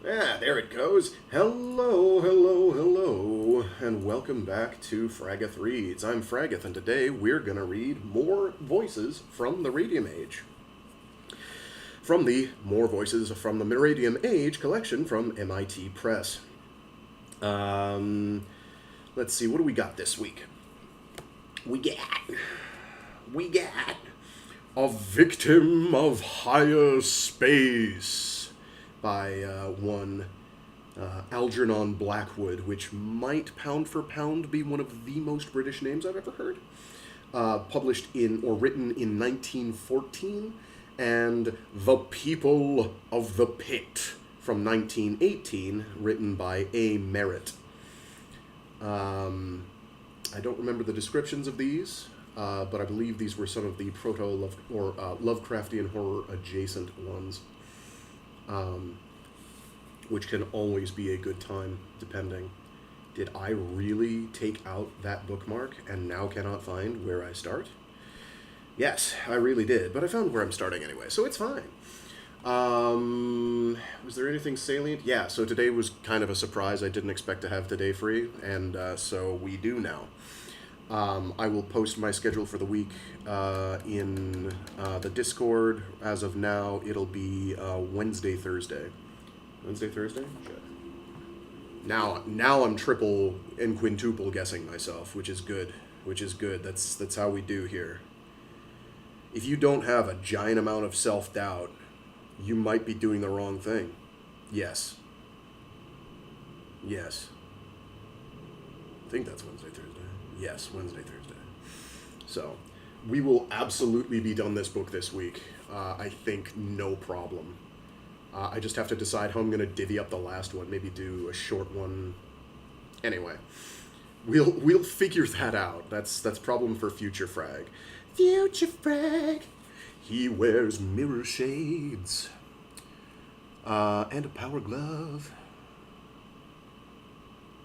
Yeah, there it goes. Hello, hello, hello, and welcome back to Fraggoth Reads. I'm Fraggoth, and today we're going to read more voices from the Radium Age. From the More Voices from the Radium Age collection from MIT Press. Let's see, what do we got this week? We got A Victim of Higher Space by one Algernon Blackwood, which might pound for pound be one of the most British names I've ever heard. Published in or written in 1914, and The People of the Pit from 1918, written by A. Merritt. I don't remember the descriptions of these, but I believe these were some of the Lovecraftian horror adjacent ones, which can always be a good time, depending. Did I really take out that bookmark and now cannot find where I start? Yes, I really did, but I found where I'm starting anyway, so it's fine. Was there anything salient? Yeah, so today was kind of a surprise. I didn't expect to have today free, and so we do now. I will post my schedule for the week in the Discord. As of now, it'll be Wednesday, Thursday. Wednesday, Thursday? Good. Now I'm triple and quintuple guessing myself, which is good. That's how we do here. If you don't have a giant amount of self-doubt, you might be doing the wrong thing. Yes. I think that's Wednesday, Thursday. Yes, Wednesday, Thursday. So, we will absolutely be done this book this week. I think no problem. I just have to decide how I'm going to divvy up the last one. Maybe do a short one. Anyway, we'll figure that out. That's problem for Future Frag. Future Frag. He wears mirror shades. And a power glove.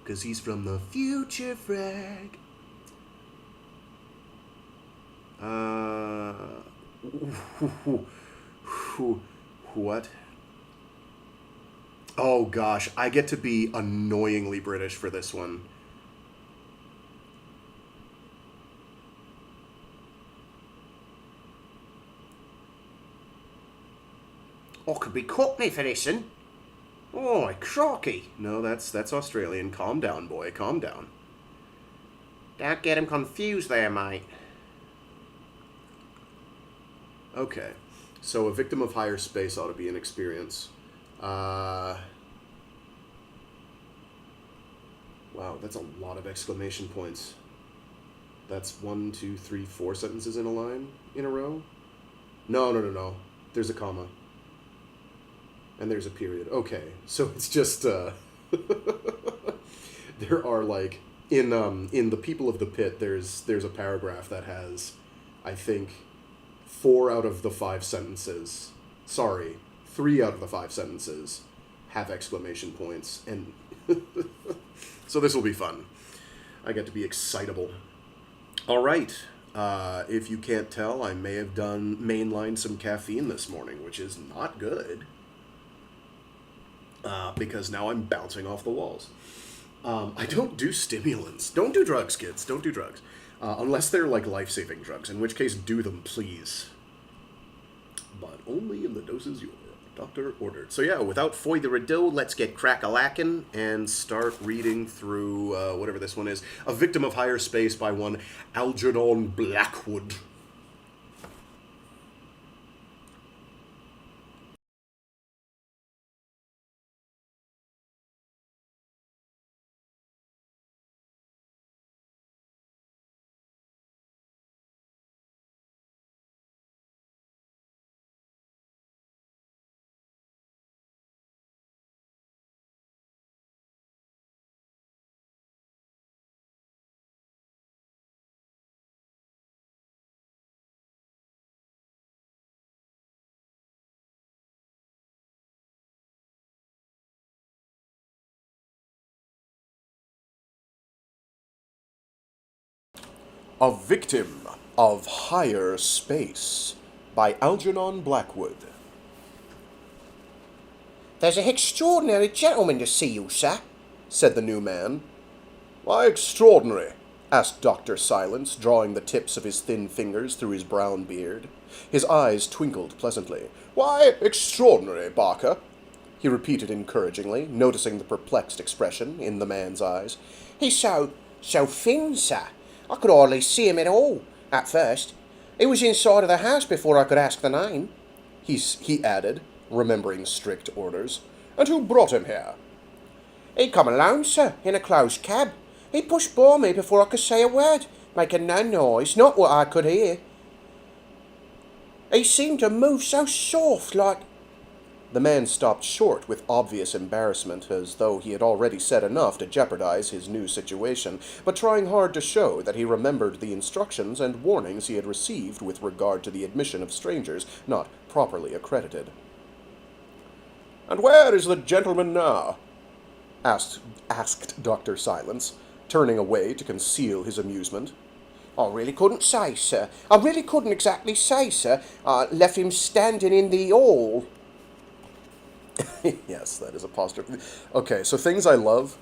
'Cause he's from the Future Frag. What? Oh gosh, I get to be annoyingly British for this one. I could be Cockney for this one. Oh, crocky. No, that's Australian. Calm down, boy. Calm down. Don't get him confused there, mate. Okay. So A Victim of Higher Space ought to be an experience. Wow, that's a lot of exclamation points. That's 1, 2, 3, 4 sentences in a line in a row? No. There's a comma. And there's a period. Okay, so it's just there are like in The People of the Pit. There's a paragraph that has, I think, 4 out of the 5 sentences. Sorry, 3 out of the 5 sentences have exclamation points, and so this will be fun. I get to be excitable. All right. If you can't tell, I may have mainlined some caffeine this morning, which is not good. Because now I'm bouncing off the walls. I don't do stimulants. Don't do drugs, kids. Don't do drugs. Unless they're like life-saving drugs, in which case do them, please. But only in the doses your doctor ordered. So yeah, without further ado, let's get crack-a-lackin' and start reading through whatever this one is. A Victim of Higher Space by one Algernon Blackwood. A Victim of Higher Space by Algernon Blackwood. "There's an extraordinary gentleman to see you, sir," said the new man. "Why extraordinary?" asked Dr. Silence, drawing the tips of his thin fingers through his brown beard. His eyes twinkled pleasantly. "Why extraordinary, Barker?" he repeated encouragingly, noticing the perplexed expression in the man's eyes. "He's so thin, sir. I could hardly see him at all, at first. He was inside of the house before I could ask the name," he added, remembering strict orders. "And who brought him here?" "He come alone, sir, in a closed cab. He pushed by me before I could say a word, making no noise, not what I could hear. He seemed to move so soft, like—" The man stopped short with obvious embarrassment, as though he had already said enough to jeopardize his new situation, but trying hard to show that he remembered the instructions and warnings he had received with regard to the admission of strangers not properly accredited. "And where is the gentleman now?" asked Dr. Silence, turning away to conceal his amusement. "I really couldn't say, sir. I really couldn't exactly say, sir. I left him standing in the hall." Yes, that is apostrophe. Okay, so things I love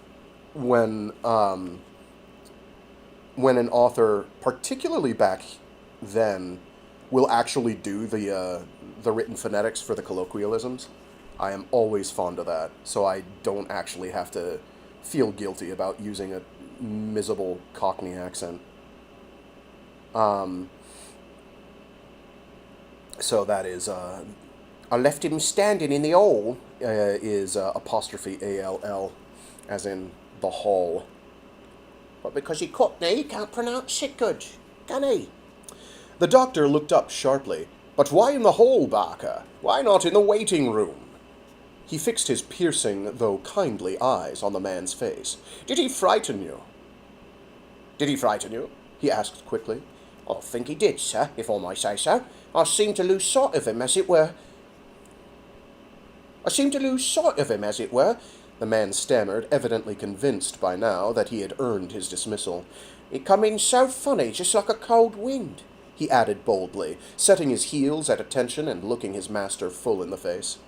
when an author, particularly back then, will actually do the written phonetics for the colloquialisms. I am always fond of that, so I don't actually have to feel guilty about using a miserable Cockney accent. So that is "I left him standing in the hall." is apostrophe ALL, as in the hall. But because he Cockney, he can't pronounce it good, can he? The doctor looked up sharply. "But why in the hall, Barker? Why not in the waiting room?" He fixed his piercing, though kindly, eyes on the man's face. "Did he frighten you?" "Did he frighten you?" he asked quickly. "I think he did, sir, if I may say so. I seemed to lose sight of him, as it were." The man stammered, evidently convinced by now that he had earned his dismissal. "It come in so funny, just like a cold wind," he added boldly, setting his heels at attention and looking his master full in the face.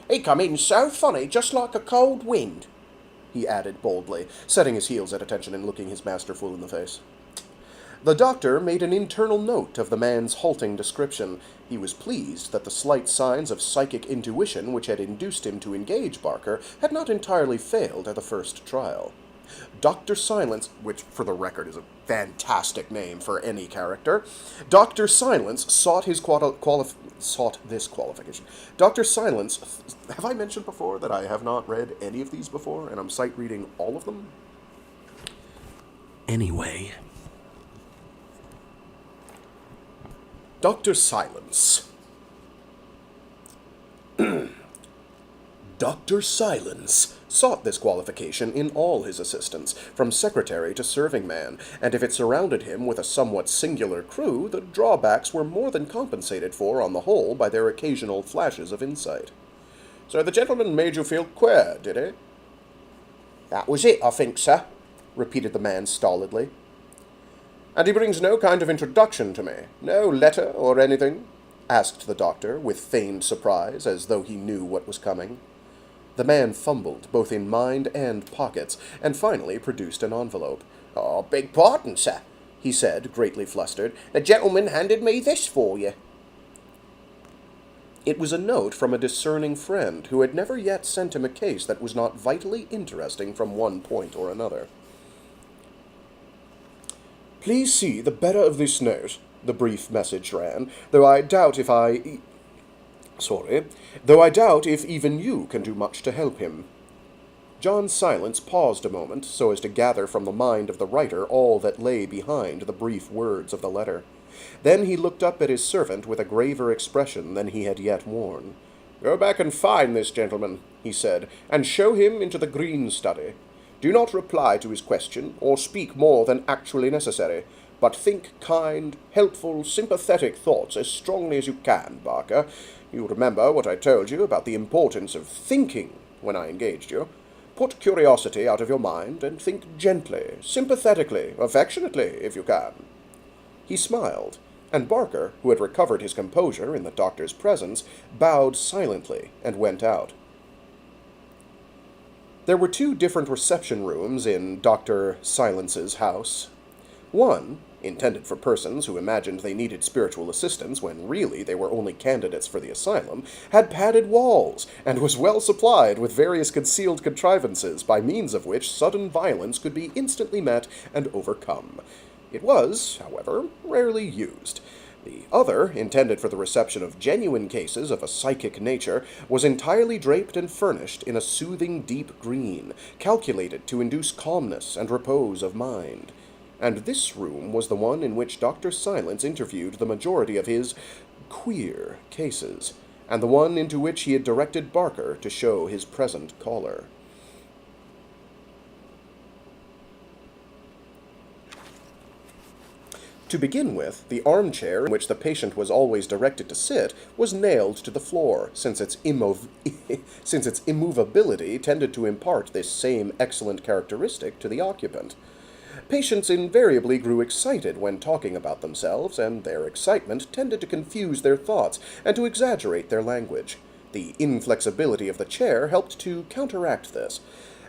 "He come in so funny, just like a cold wind," he added boldly, setting his heels at attention and looking his master full in the face. The doctor made an internal note of the man's halting description. He was pleased that the slight signs of psychic intuition which had induced him to engage Barker had not entirely failed at the first trial. Dr. Silence, which for the record is a fantastic name for any character, Dr. Silence sought this qualification. Dr. Silence, have I mentioned before that I have not read any of these before, and I'm sight reading all of them? Anyway, Dr. Silence. Dr. Silence sought this qualification in all his assistants, from secretary to serving man, and if it surrounded him with a somewhat singular crew, the drawbacks were more than compensated for on the whole by their occasional flashes of insight. "So the gentleman made you feel queer, did he?" "That was it, I think, sir," repeated the man stolidly. "And he brings no kind of introduction to me? No letter or anything?" asked the doctor, with feigned surprise, as though he knew what was coming. The man fumbled, both in mind and pockets, and finally produced an envelope. "Oh, beg pardon, sir," he said, greatly flustered. "The gentleman handed me this for you." It was a note from a discerning friend who had never yet sent him a case that was not vitally interesting from one point or another. "Please see the bearer of this note," the brief message ran, though I doubt if even you can do much to help him. John Silence paused a moment, so as to gather from the mind of the writer all that lay behind the brief words of the letter. Then he looked up at his servant with a graver expression than he had yet worn. "Go back and find this gentleman," he said, "and show him into the green study. Do not reply to his question, or speak more than actually necessary, but think kind, helpful, sympathetic thoughts as strongly as you can, Barker. You remember what I told you about the importance of thinking when I engaged you. Put curiosity out of your mind, and think gently, sympathetically, affectionately, if you can." He smiled, and Barker, who had recovered his composure in the doctor's presence, bowed silently and went out. There were 2 different reception rooms in Dr. Silence's house. One, intended for persons who imagined they needed spiritual assistance when really they were only candidates for the asylum, had padded walls, and was well supplied with various concealed contrivances by means of which sudden violence could be instantly met and overcome. It was, however, rarely used. The other, intended for the reception of genuine cases of a psychic nature, was entirely draped and furnished in a soothing deep green, calculated to induce calmness and repose of mind. And this room was the one in which Dr. Silence interviewed the majority of his queer cases, and the one into which he had directed Barker to show his present caller. To begin with, the armchair in which the patient was always directed to sit was nailed to the floor, since its immovability tended to impart this same excellent characteristic to the occupant. Patients invariably grew excited when talking about themselves, and their excitement tended to confuse their thoughts and to exaggerate their language. The inflexibility of the chair helped to counteract this.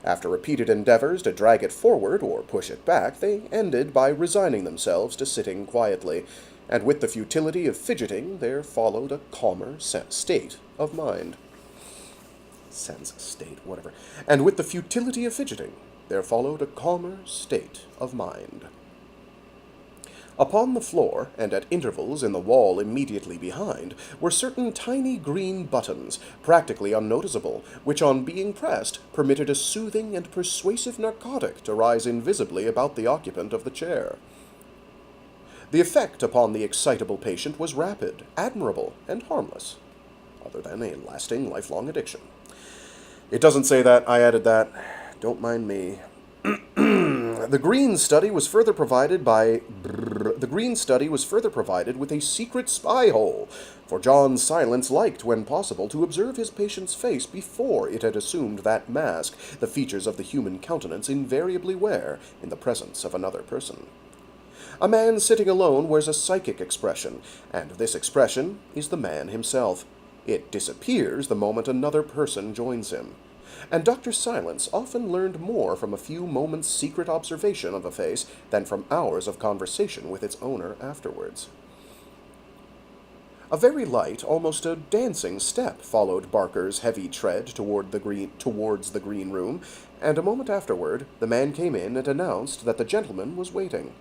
After repeated endeavors to drag it forward or push it back, they ended by resigning themselves to sitting quietly, and with the futility of fidgeting there followed a calmer state of mind. And with the futility of fidgeting there followed a calmer state of mind. Upon the floor, and at intervals in the wall immediately behind, were certain tiny green buttons, practically unnoticeable, which on being pressed permitted a soothing and persuasive narcotic to rise invisibly about the occupant of the chair. The effect upon the excitable patient was rapid, admirable, and harmless, other than a lasting, lifelong addiction. It doesn't say that, I added that. Don't mind me. The green study was further provided with a secret spy hole, for John Silence liked, when possible, to observe his patient's face before it had assumed that mask the features of the human countenance invariably wear in the presence of another person. A man sitting alone wears a psychic expression, and this expression is the man himself. It disappears the moment another person joins him. And Dr. Silence often learned more from a few moments' secret observation of a face than from hours of conversation with its owner afterwards. A very light, almost a dancing step followed Barker's heavy tread towards the green room, and a moment afterward the man came in and announced that the gentleman was waiting.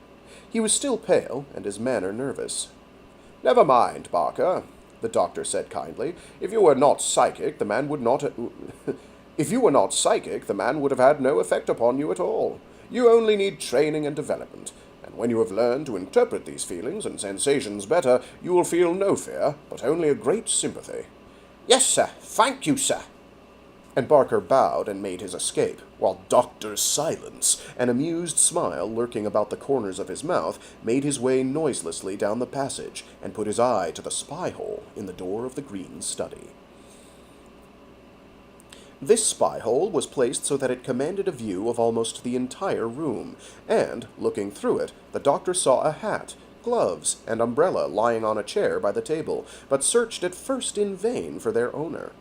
He was still pale, and his manner nervous. "Never mind, Barker," the doctor said kindly. If you were not psychic, the man would have had no effect upon you at all. You only need training and development, and when you have learned to interpret these feelings and sensations better, you will feel no fear, but only a great sympathy. "Yes, sir. Thank you, sir." And Barker bowed and made his escape, while Dr. Silence, an amused smile lurking about the corners of his mouth, made his way noiselessly down the passage and put his eye to the spy-hole in the door of the green study. This spy-hole was placed so that it commanded a view of almost the entire room, and, looking through it, the doctor saw a hat, gloves, and umbrella lying on a chair by the table, but searched at first in vain for their owner.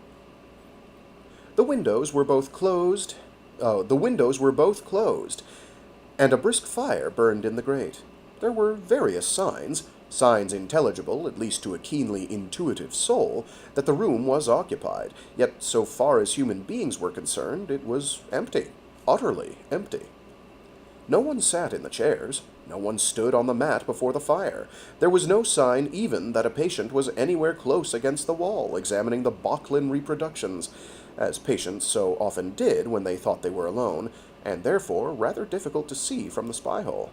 The windows were both closed, and a brisk fire burned in the grate. There were various signs intelligible, at least to a keenly intuitive soul, that the room was occupied, yet so far as human beings were concerned, it was empty, utterly empty. No one sat in the chairs, no one stood on the mat before the fire. There was no sign even that a patient was anywhere close against the wall, examining the Bocklin reproductions, as patients so often did when they thought they were alone, and therefore rather difficult to see from the spy-hole.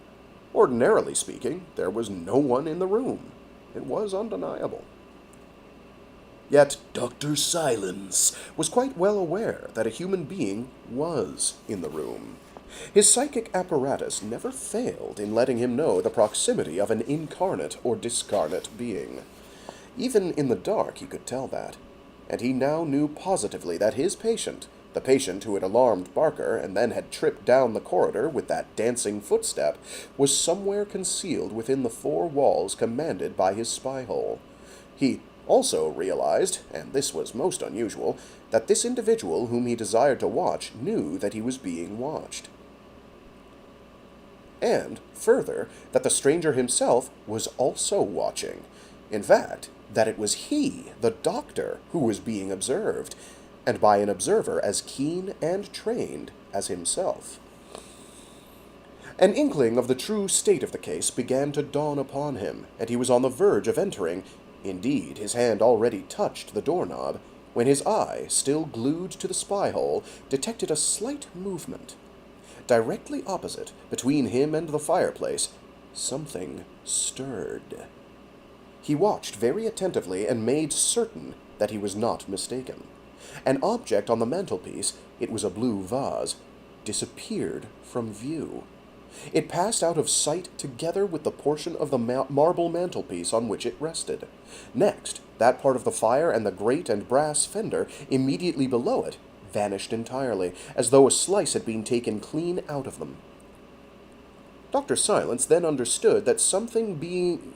Ordinarily speaking, there was no one in the room. It was undeniable. Yet Dr. Silence was quite well aware that a human being was in the room. His psychic apparatus never failed in letting him know the proximity of an incarnate or discarnate being. Even in the dark he could tell that, and he now knew positively that his patient, The patient who had alarmed Barker and then had tripped down the corridor with that dancing footstep was somewhere concealed within the four walls commanded by his spy hole. He also realized, and this was most unusual, that this individual whom he desired to watch knew that he was being watched. And, further, that the stranger himself was also watching. In fact, that it was he, the doctor, who was being observed, and by an observer as keen and trained as himself. An inkling of the true state of the case began to dawn upon him, and he was on the verge of entering. Indeed, his hand already touched the doorknob, when his eye, still glued to the spy hole, detected a slight movement. Directly opposite, between him and the fireplace, something stirred. He watched very attentively and made certain that he was not mistaken. An object on the mantelpiece, it was a blue vase, disappeared from view. It passed out of sight together with the portion of the marble mantelpiece on which it rested. Next, that part of the fire and the grate and brass fender immediately below it vanished entirely, as though a slice had been taken clean out of them. Dr. Silence then understood that something between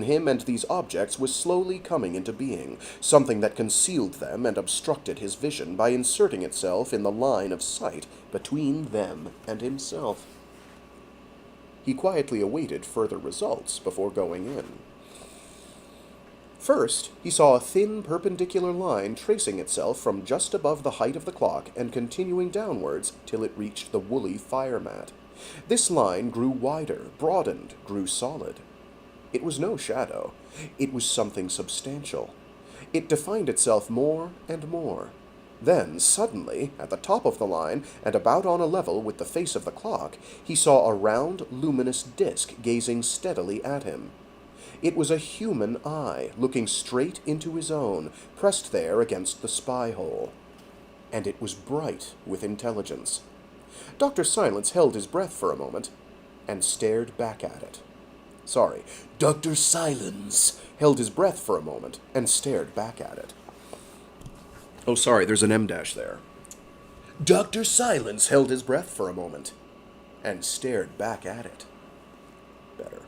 him and these objects was slowly coming into being, something that concealed them and obstructed his vision by inserting itself in the line of sight between them and himself. He quietly awaited further results before going in. First, he saw a thin perpendicular line tracing itself from just above the height of the clock and continuing downwards till it reached the woolly fire mat. This line grew wider, broadened, grew solid. It was no shadow. It was something substantial. It defined itself more and more. Then, suddenly, at the top of the line, and about on a level with the face of the clock, he saw a round, luminous disk gazing steadily at him. It was a human eye, looking straight into his own, pressed there against the spy hole. And it was bright with intelligence. Dr. Silence held his breath for a moment, and stared back at it. Dr. Silence held his breath for a moment, and stared back at it. Oh, sorry, there's an M-dash there. Dr. Silence held his breath for a moment, and stared back at it. Better.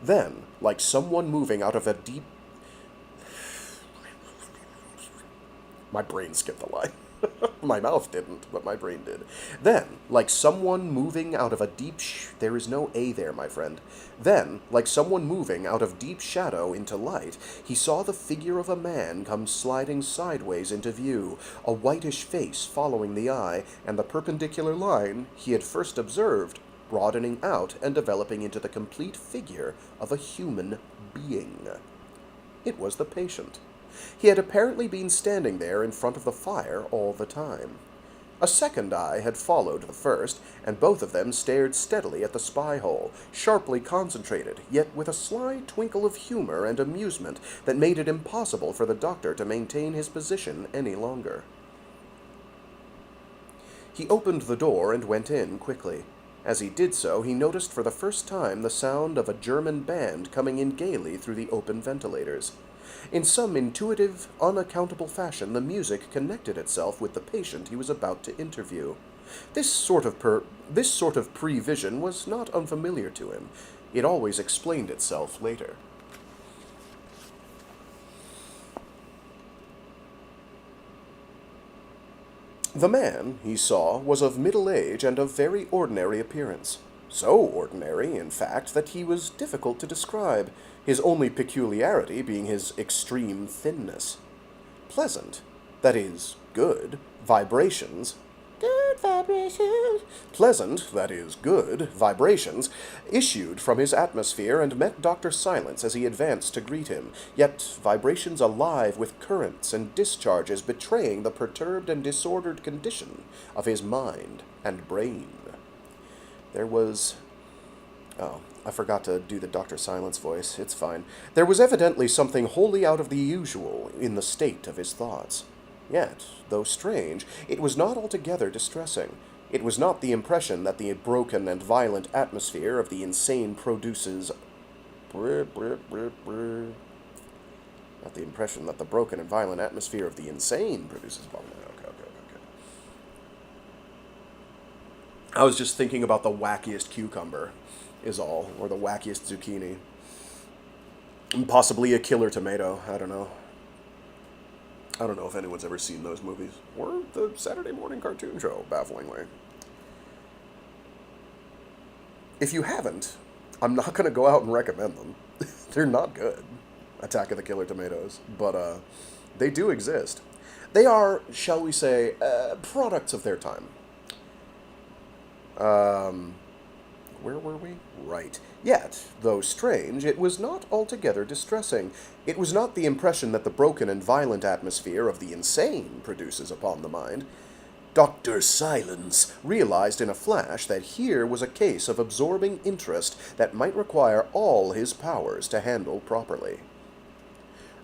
Then, like someone moving out of a deep... My brain skipped a line. My mouth didn't, but my brain did. Then, like someone moving out of a deep there is no A there, my friend. Then, like someone moving out of deep shadow into light, he saw the figure of a man come sliding sideways into view, a whitish face following the eye, and the perpendicular line he had first observed, broadening out and developing into the complete figure of a human being. It was the patient. He had apparently been standing there in front of the fire all the time. A second eye had followed the first, and both of them stared steadily at the spy hole, sharply concentrated, yet with a sly twinkle of humor and amusement that made it impossible for the doctor to maintain his position any longer. He opened the door and went in quickly. As he did so, he noticed for the first time the sound of a German band coming in gaily through the open ventilators. In some intuitive, unaccountable fashion, the music connected itself with the patient he was about to interview. This sort of prevision was not unfamiliar to him. It always explained itself later. The man, he saw, was of middle age and of very ordinary appearance. So ordinary, in fact, that he was difficult to describe, his only peculiarity being his extreme thinness. Pleasant, that is, good, vibrations. Pleasant, that is, good, vibrations, issued from his atmosphere and met Dr. Silence as he advanced to greet him, yet vibrations alive with currents and discharges betraying the perturbed and disordered condition of his mind and brain. There was... Oh, I forgot to do the Dr. Silence voice. It's fine. There was evidently something wholly out of the usual in the state of his thoughts. Yet, though strange, it was not altogether distressing. It was not the impression that the broken and violent atmosphere of the insane produces... Not the impression that the broken and violent atmosphere of the insane produces upon the mind. Okay. I was just thinking about the wackiest cucumber, is all, or the wackiest zucchini. And possibly a killer tomato, I don't know. I don't know if anyone's ever seen those movies. Or the Saturday morning cartoon show, bafflingly. If you haven't, I'm not going to go out and recommend them. They're not good, Attack of the Killer Tomatoes, but they do exist. They are, shall we say, products of their time. Where were we? Right. Yet, though strange, it was not altogether distressing. It was not the impression that the broken and violent atmosphere of the insane produces upon the mind. Dr. Silence realized in a flash that here was a case of absorbing interest that might require all his powers to handle properly.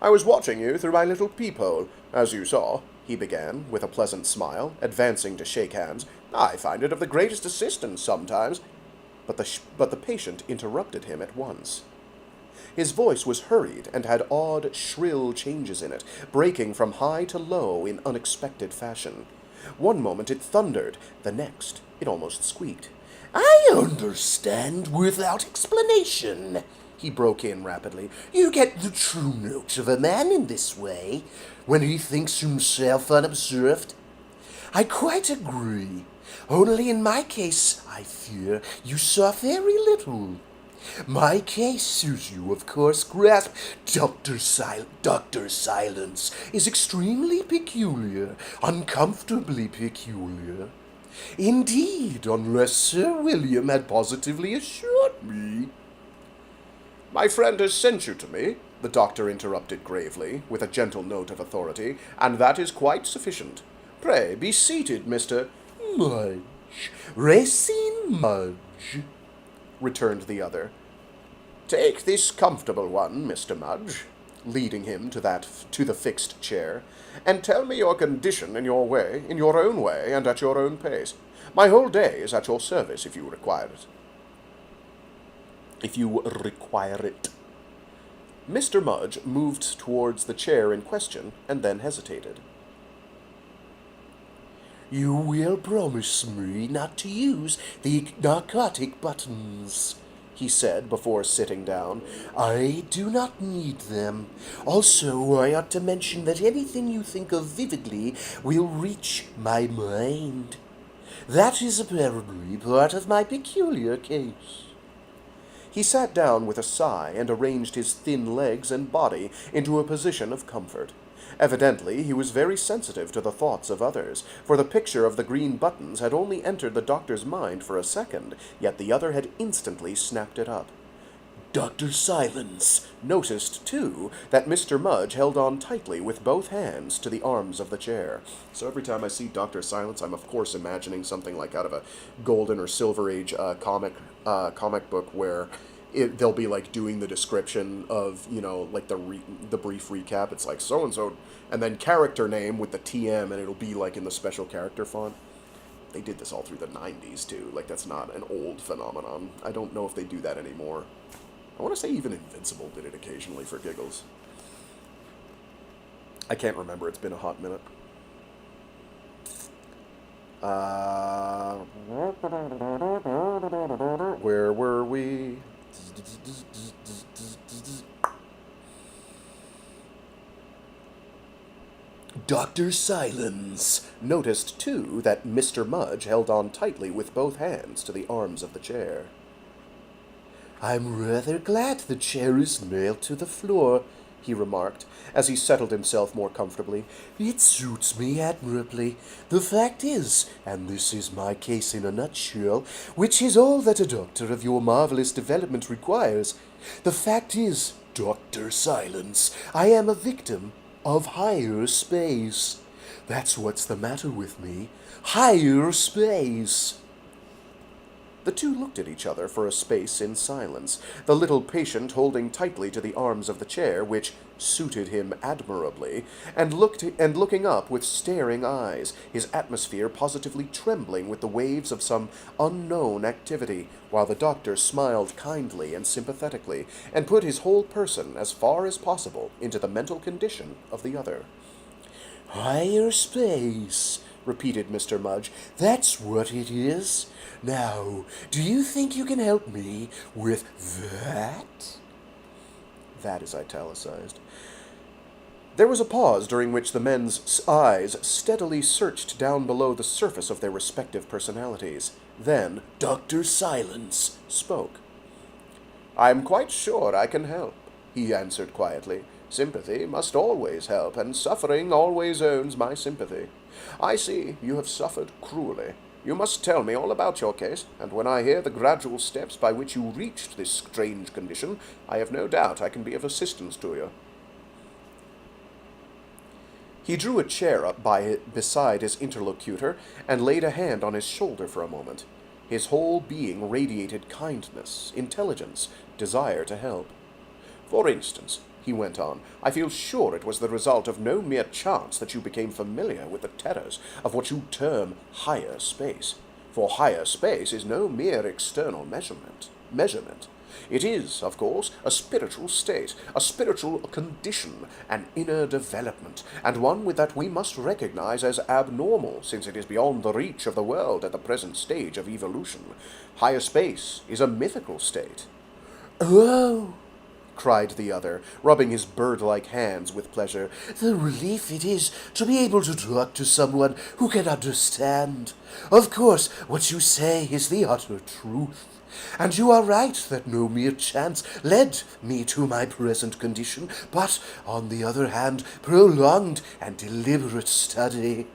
"I was watching you through my little peephole, as you saw," he began, with a pleasant smile, advancing to shake hands. "I find it of the greatest assistance sometimes." But the patient interrupted him at once. His voice was hurried and had odd, shrill changes in it, breaking from high to low in unexpected fashion. One moment it thundered, the next it almost squeaked. "I understand without explanation," he broke in rapidly. "You get the true note of a man in this way, when he thinks himself unobserved. I quite agree. Only in my case, I fear, you saw very little. My case, as you of course grasp, Dr. Silence, is extremely peculiar, uncomfortably peculiar. Indeed, unless Sir William had positively assured me—" "My friend has sent you to me," the doctor interrupted gravely, with a gentle note of authority, "and that is quite sufficient. Pray, be seated, Mr. Mudge, Racine Mudge," returned the other. "Take this comfortable one, Mr. Mudge," leading him to the fixed chair, "and tell me your condition in your own way, and at your own pace. My whole day is at your service if you require it." Mr. Mudge moved towards the chair in question, and then hesitated. "You will promise me not to use the narcotic buttons," he said before sitting down. "I do not need them. Also, I ought to mention that anything you think of vividly will reach my mind. That is apparently part of my peculiar case." He sat down with a sigh and arranged his thin legs and body into a position of comfort. Evidently, he was very sensitive to the thoughts of others, for the picture of the green buttons had only entered the doctor's mind for a second, yet the other had instantly snapped it up. Dr. Silence noticed, too, that Mr. Mudge held on tightly with both hands to the arms of the chair. So every time I see Dr. Silence, I'm of course imagining something like out of a Golden or Silver Age comic book where they'll be like doing the description of, like the brief recap. It's like so-and-so, and then character name with the TM, and it'll be like in the special character font. They did this all through the 90s, too. Like, that's not an old phenomenon. I don't know if they do that anymore. I want to say even Invincible did it occasionally for giggles. I can't remember. It's been a hot minute. Where were we? Dr. Silence noticed, too, that Mr. Mudge held on tightly with both hands to the arms of the chair. "I'm rather glad the chair is nailed to the floor," he remarked, as he settled himself more comfortably. "It suits me admirably. The fact is, and this is my case in a nutshell, which is all that a doctor of your marvelous development requires, the fact is, Dr. Silence, I am a victim of higher space. That's what's the matter with me. Higher space." The two looked at each other for a space in silence, the little patient holding tightly to the arms of the chair, which suited him admirably, and looking up with staring eyes, his atmosphere positively trembling with the waves of some unknown activity, while the doctor smiled kindly and sympathetically, and put his whole person, as far as possible, into the mental condition of the other. "Higher space," repeated Mr. Mudge. "That's what it is. Now, do you think you can help me with that?" That is italicized. There was a pause during which the men's eyes steadily searched down below the surface of their respective personalities. Then Dr. Silence spoke. "I am quite sure I can help," he answered quietly. "Sympathy must always help, and suffering always owns my sympathy. I see you have suffered cruelly. You must tell me all about your case, and when I hear the gradual steps by which you reached this strange condition, I have no doubt I can be of assistance to you." He drew a chair up beside his interlocutor and laid a hand on his shoulder for a moment. His whole being radiated kindness, intelligence, desire to help. "For instance," he went on, "I feel sure it was the result of no mere chance that you became familiar with the terrors of what you term higher space. For higher space is no mere external measurement. It is, of course, a spiritual state, a spiritual condition, an inner development, and one with that we must recognize as abnormal, since it is beyond the reach of the world at the present stage of evolution. Higher space is a mythical state." "Oh!" cried the other, rubbing his bird-like hands with pleasure. "The relief it is to be able to talk to someone who can understand. Of course, what you say is the utter truth. And you are right that no mere chance led me to my present condition, but, on the other hand, prolonged and deliberate study.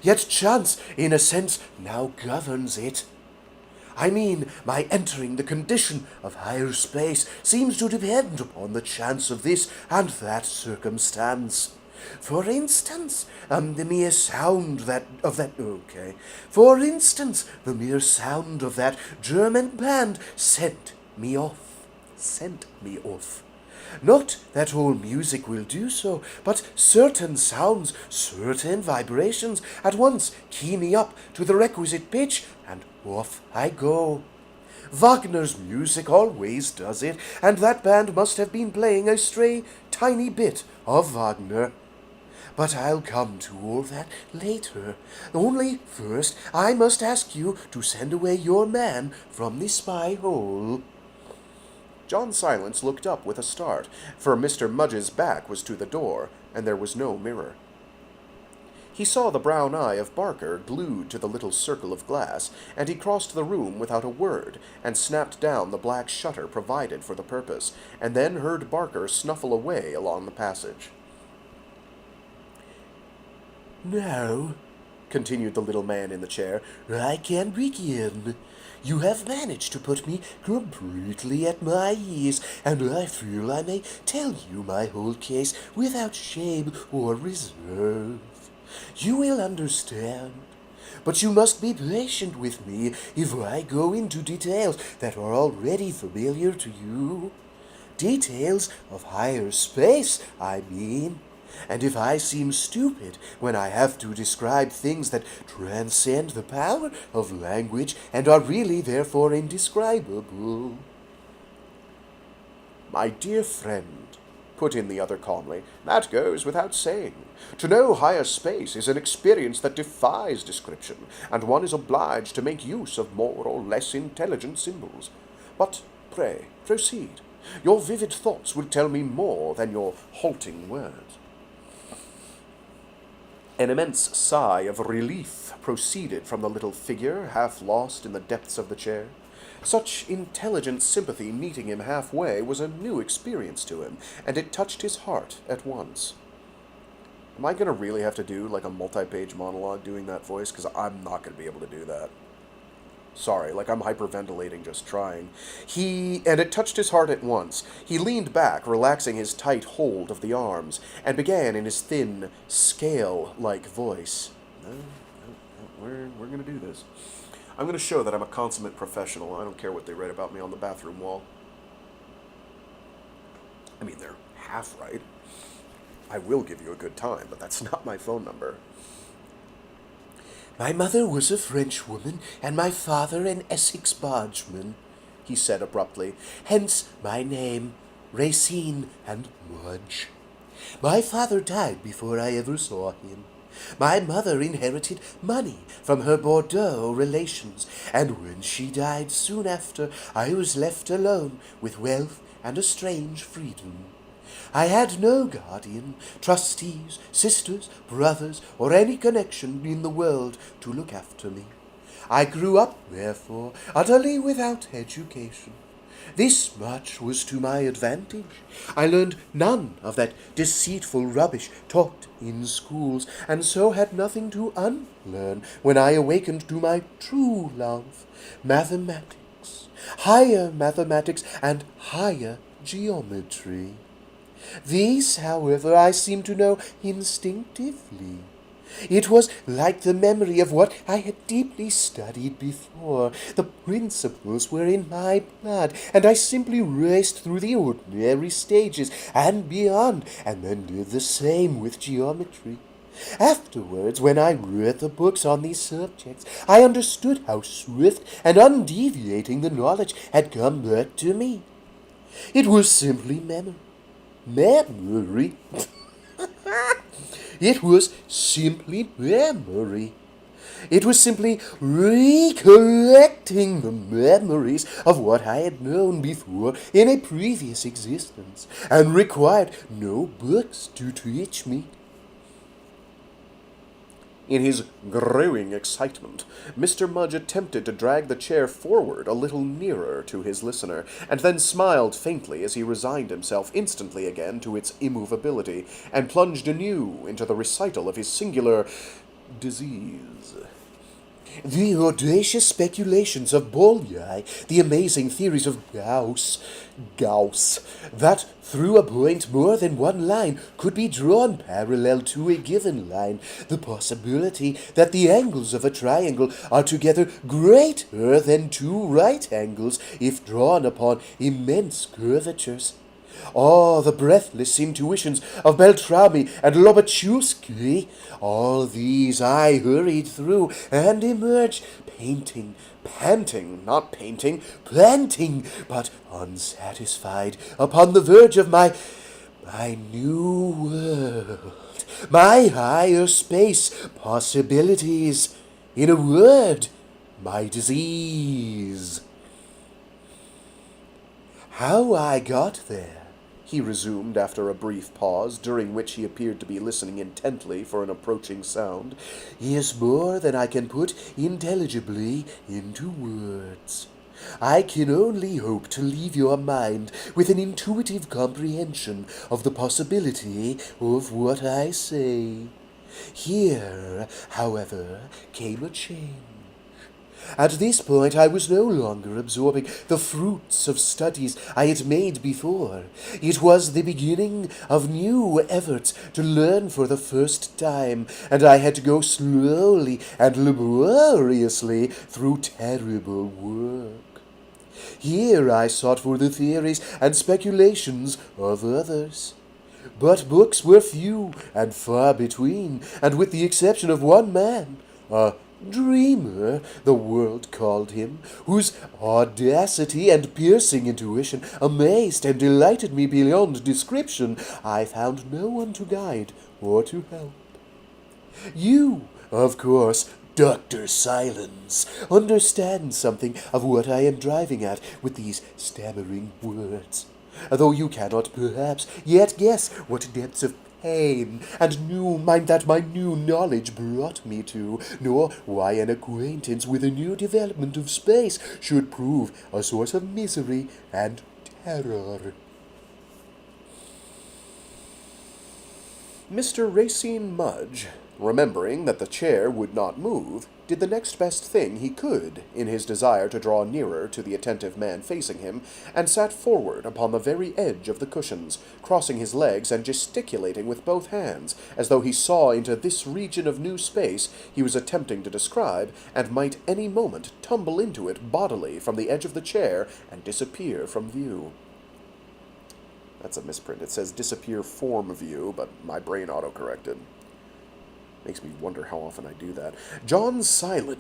Yet chance, in a sense, now governs it. I mean, my entering the condition of higher space seems to depend upon the chance of this and that circumstance. For instance, the mere sound of that German band sent me off. Not that all music will do so, but certain sounds, certain vibrations, at once key me up to the requisite pitch, and off I go. Wagner's music always does it, and that band must have been playing a stray, tiny bit of Wagner. But I'll come to all that later. Only first I must ask you to send away your man from the spy hole." John Silence looked up with a start, for Mr. Mudge's back was to the door, and there was no mirror. He saw the brown eye of Barker glued to the little circle of glass, and he crossed the room without a word, and snapped down the black shutter provided for the purpose, and then heard Barker snuffle away along the passage. "Now," continued the little man in the chair, "I can begin. You have managed to put me completely at my ease, and I feel I may tell you my whole case without shame or reserve. You will understand. But you must be patient with me if I go into details that are already familiar to you. Details of higher space, I mean. And if I seem stupid when I have to describe things that transcend the power of language and are really therefore indescribable." "My dear friend," put in the other calmly, "that goes without saying. To know higher space is an experience that defies description, and one is obliged to make use of more or less intelligent symbols. But pray, proceed. Your vivid thoughts will tell me more than your halting words." An immense sigh of relief proceeded from the little figure, half lost in the depths of the chair. Such intelligent sympathy meeting him halfway was a new experience to him, and it touched his heart at once. Am I going to really have to do like a multi-page monologue doing that voice? Because I'm not going to be able to do that. Sorry, I'm hyperventilating just trying. And it touched his heart at once. He leaned back, relaxing his tight hold of the arms, and began in his thin, scale-like voice. No, we're going to do this. I'm going to show that I'm a consummate professional. I don't care what they write about me on the bathroom wall. I mean, they're half right. I will give you a good time, but that's not my phone number. My mother was a Frenchwoman, and my father an Essex bargeman, he said abruptly. Hence my name, Racine and Mudge. My father died before I ever saw him. My mother inherited money from her Bordeaux relations, and when she died soon after, I was left alone with wealth and a strange freedom. I had no guardian, trustees, sisters, brothers, or any connection in the world to look after me. I grew up, therefore, utterly without education. This much was to my advantage. I learned none of that deceitful rubbish taught in schools, and so had nothing to unlearn when I awakened to my true love, mathematics, higher mathematics, and higher geometry. These, however, I seem to know instinctively. It was like the memory of what I had deeply studied before. The principles were in my blood, and I simply raced through the ordinary stages and beyond, and then did the same with geometry. Afterwards, when I read the books on these subjects, I understood how swift and undeviating the knowledge had come back to me. It was simply memory. Memory? It was simply memory. It was simply recollecting the memories of what I had known before in a previous existence, and required no books to teach me. In his growing excitement, Mr. Mudge attempted to drag the chair forward a little nearer to his listener, and then smiled faintly as he resigned himself instantly again to its immovability, and plunged anew into the recital of his singular disease. The audacious speculations of Bolyai, the amazing theories of Gauss, that through a point more than one line could be drawn parallel to a given line, the possibility that the angles of a triangle are together greater than two right angles if drawn upon immense curvatures. The breathless intuitions of Beltrami and Lobachevsky, all these I hurried through and emerged panting, but unsatisfied, upon the verge of my new world, my higher space possibilities. In a word, my disease. How I got there, he resumed after a brief pause, during which he appeared to be listening intently for an approaching sound, is more than I can put intelligibly into words. I can only hope to leave your mind with an intuitive comprehension of the possibility of what I say. Here, however, came a change. At this point I was no longer absorbing the fruits of studies I had made before. It was the beginning of new efforts to learn for the first time, and I had to go slowly and laboriously through terrible work. Here I sought for the theories and speculations of others. But books were few and far between, and with the exception of one man, a dreamer, the world called him, whose audacity and piercing intuition amazed and delighted me beyond description, I found no one to guide or to help. You, of course, Dr. Silence, understand something of what I am driving at with these stammering words, though you cannot perhaps yet guess what depths of pain and my new knowledge brought me to, nor why an acquaintance with a new development of space should prove a source of misery and terror. Mr. Racine Mudge, remembering that the chair would not move, did the next best thing he could in his desire to draw nearer to the attentive man facing him, and sat forward upon the very edge of the cushions, crossing his legs and gesticulating with both hands, as though he saw into this region of new space he was attempting to describe, and might any moment tumble into it bodily from the edge of the chair and disappear from view. That's a misprint. It says disappear form view, but my brain autocorrected. Makes me wonder how often I do that. John Silence,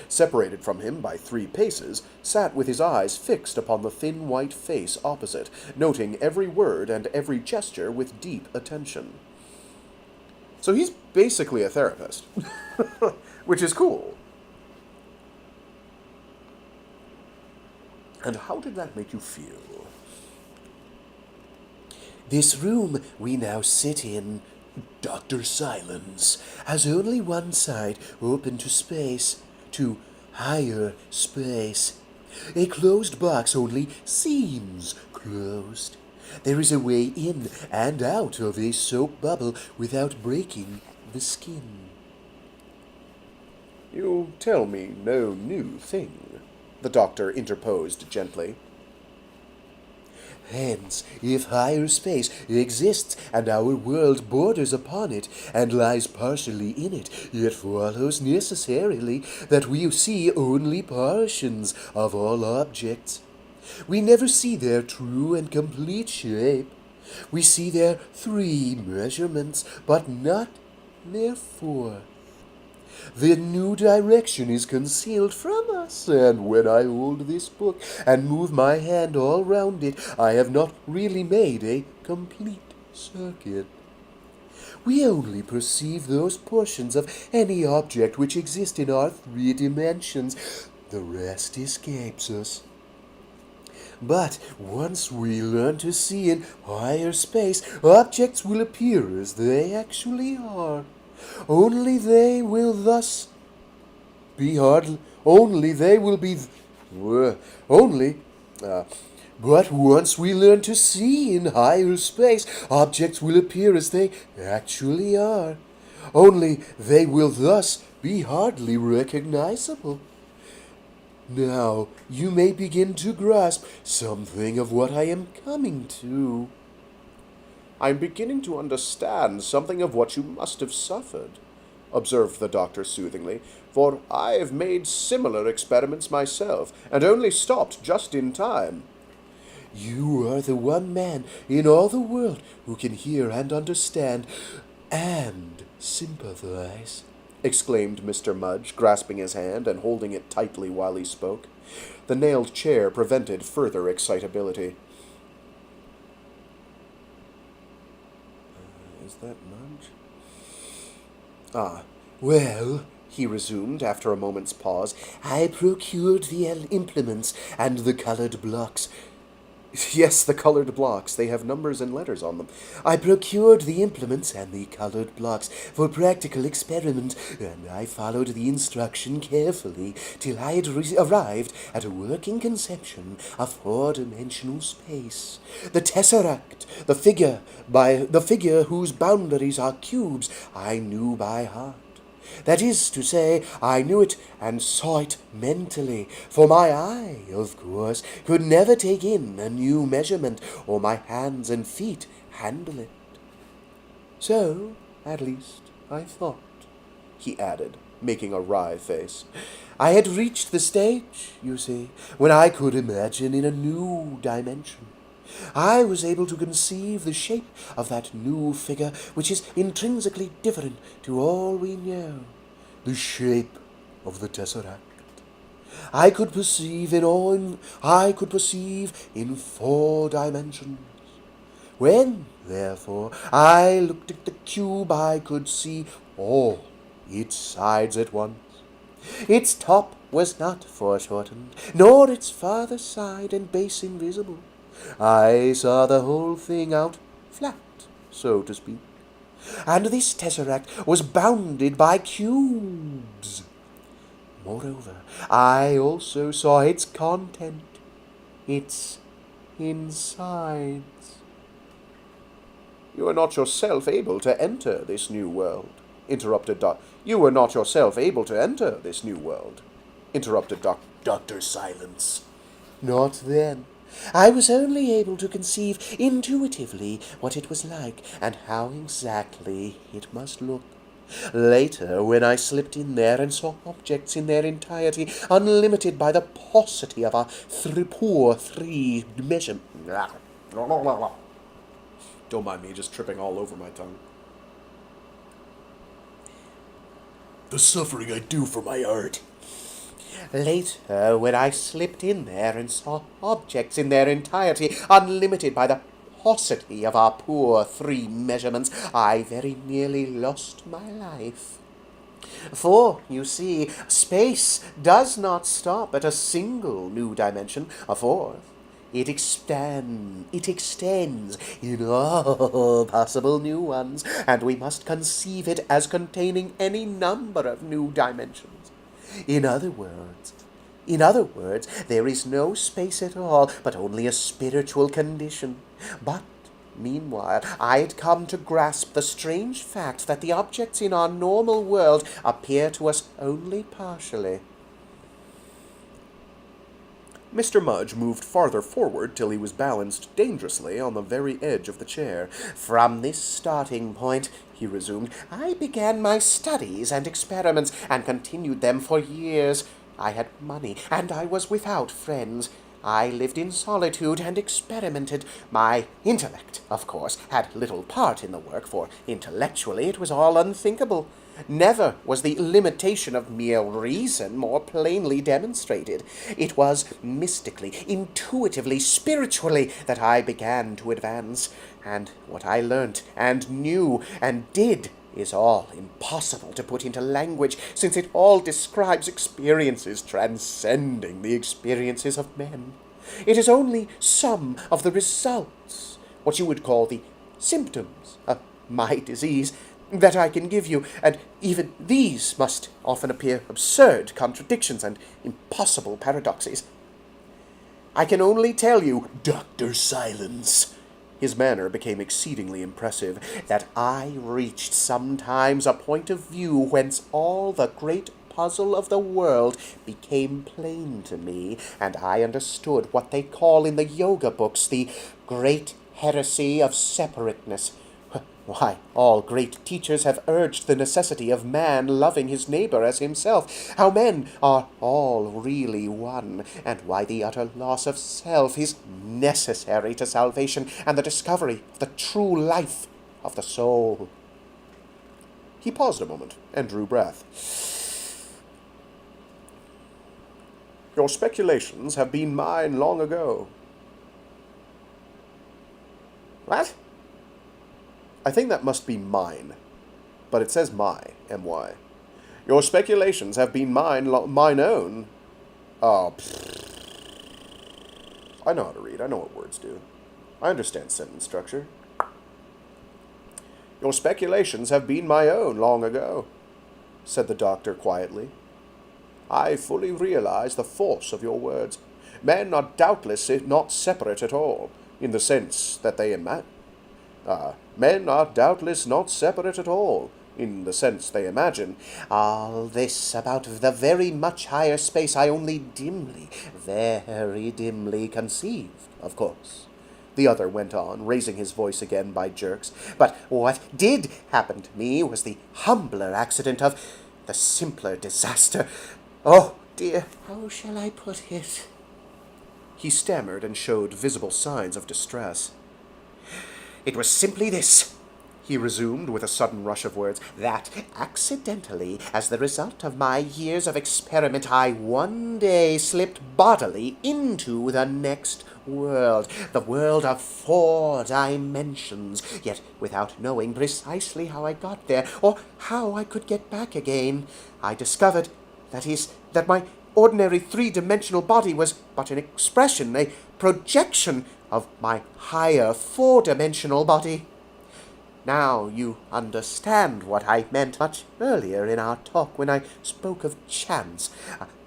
separated from him by 3 paces, sat with his eyes fixed upon the thin white face opposite, noting every word and every gesture with deep attention. So he's basically a therapist, which is cool. And how did that make you feel? This room we now sit in, Dr. Silence, has only one side open to space, to higher space. A closed box only seems closed. There is a way in and out of a soap bubble without breaking the skin. You tell me no new thing, the doctor interposed gently. Hence, if higher space exists and our world borders upon it and lies partially in it, it follows necessarily that we see only portions of all objects. We never see their true and complete shape. We see their 3 measurements, but not their 4. The new direction is concealed from us, and when I hold this book and move my hand all round it, I have not really made a complete circuit. We only perceive those portions of any object which exist in our 3 dimensions. The rest escapes us. But once we learn to see in higher space, objects will appear as they actually are. Only they will thus be hard. Only they will be. But once we learn to see in higher space, objects will appear as they actually are. Only they will thus be hardly recognizable. Now you may begin to grasp something of what I am coming to. I'm beginning to understand something of what you must have suffered, observed the doctor soothingly, for I have made similar experiments myself, and only stopped just in time. You are the one man in all the world who can hear and understand and sympathize, exclaimed Mr. Mudge, grasping his hand and holding it tightly while he spoke. The nailed chair prevented further excitability. Is that Mudge? Well, he resumed after a moment's pause, I procured the implements and the colored blocks. Yes, the colored blocks. They have numbers and letters on them. I procured the implements and the colored blocks for practical experiment, and I followed the instruction carefully till I had arrived at a working conception of 4-dimensional space. The tesseract, the figure whose boundaries are cubes, I knew by heart. That is to say, I knew it and saw it mentally, for my eye, of course, could never take in a new measurement, or my hands and feet handle it. So, at least, I thought, he added, making a wry face. I had reached the stage, you see, when I could imagine in a new dimension. I was able to conceive the shape of that new figure which is intrinsically different to all we know, the shape of the tesseract. I could perceive in 4 dimensions. When, therefore, I looked at the cube, I could see all its sides at once. Its top was not foreshortened, nor its farther side and base invisible. I saw the whole thing out flat, so to speak. And this tesseract was bounded by cubes. Moreover, I also saw its content, its insides. You are not yourself able to enter this new world, interrupted You were not yourself able to enter this new world, interrupted Dr. Silence. Not then. I was only able to conceive intuitively what it was like and how exactly it must look. Later, when I slipped in there and saw objects in their entirety, unlimited by the paucity of a poor three measurement. Don't mind me just tripping all over my tongue. The suffering I do for my art. Later, when I slipped in there and saw objects in their entirety, unlimited by the paucity of our poor three measurements, I very nearly lost my life. For, you see, space does not stop at a single new dimension, a fourth. It extends in all possible new ones, and we must conceive it as containing any number of new dimensions. In other words, there is no space at all, but only a spiritual condition. But, meanwhile, I had come to grasp the strange fact that the objects in our normal world appear to us only partially. Mr. Mudge moved farther forward till he was balanced dangerously on the very edge of the chair. From this starting point, he resumed, I began my studies and experiments, and continued them for years. I had money, and I was without friends. I lived in solitude and experimented. My intellect, of course, had little part in the work, for intellectually it was all unthinkable. Never was the limitation of mere reason more plainly demonstrated. It was mystically, intuitively, spiritually that I began to advance, and what I learnt and knew and did is all impossible to put into language, since it all describes experiences transcending the experiences of men. It is only some of the results, what you would call the symptoms of my disease, that I can give you, and even these must often appear absurd contradictions and impossible paradoxes. I can only tell you, Dr. Silence, his manner became exceedingly impressive, that I reached sometimes a point of view whence all the great puzzle of the world became plain to me, and I understood what they call in the yoga books the great heresy of separateness. Why, all great teachers have urged the necessity of man loving his neighbor as himself, how men are all really one, and why the utter loss of self is necessary to salvation and the discovery of the true life of the soul. He paused a moment and drew breath. Your speculations have been mine long ago. What? I think that must be mine, but it says my, M-Y. Your speculations have been mine own. Oh, I know how to read. I know what words do. I understand sentence structure. Your speculations have been my own long ago, said the doctor quietly. I fully realize the force of your words. Men are doubtless not separate at all, in the sense that they imagine. Men are doubtless not separate at all, in the sense they imagine. All this about the very much higher space I only dimly, very dimly conceived, of course. The other went on, raising his voice again by jerks. But what did happen to me was the humbler accident of the simpler disaster. Oh, dear, how shall I put it? He stammered and showed visible signs of distress. It was simply this, he resumed with a sudden rush of words, that accidentally, as the result of my years of experiment, I one day slipped bodily into the next world, the world of 4 dimensions, yet without knowing precisely how I got there, or how I could get back again. I discovered, that my ordinary 3-dimensional body was but an expression, a projection of my higher 4-dimensional body. Now you understand what I meant much earlier in our talk when I spoke of chance.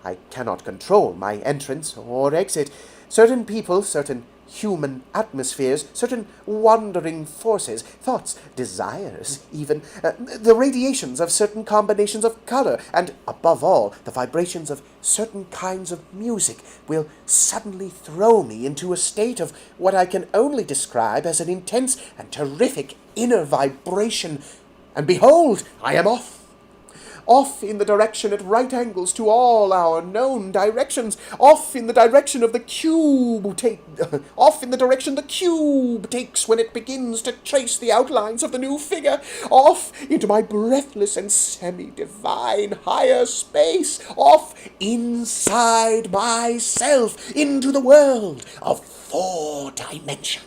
I cannot control my entrance or exit. Certain people, certain human atmospheres, certain wandering forces, thoughts, desires, even the radiations of certain combinations of color, and above all, the vibrations of certain kinds of music will suddenly throw me into a state of what I can only describe as an intense and terrific inner vibration. And behold, I am off in the direction at right angles to all our known directions, off in the direction of the cube off in the direction the cube takes when it begins to trace the outlines of the new figure, off into my breathless and semi-divine higher space, off inside myself into the world of 4 dimensions.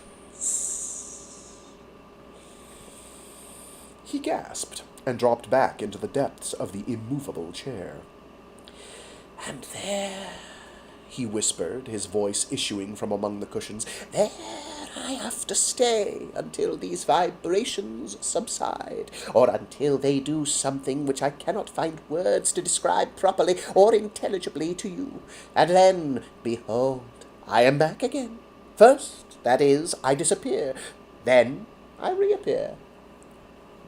He gasped and dropped back into the depths of the immovable chair. "And there," he whispered, his voice issuing from among the cushions, "there I have to stay until these vibrations subside, or until they do something which I cannot find words to describe properly or intelligibly to you. And then, behold, I am back again. First, that is, I disappear. Then I reappear."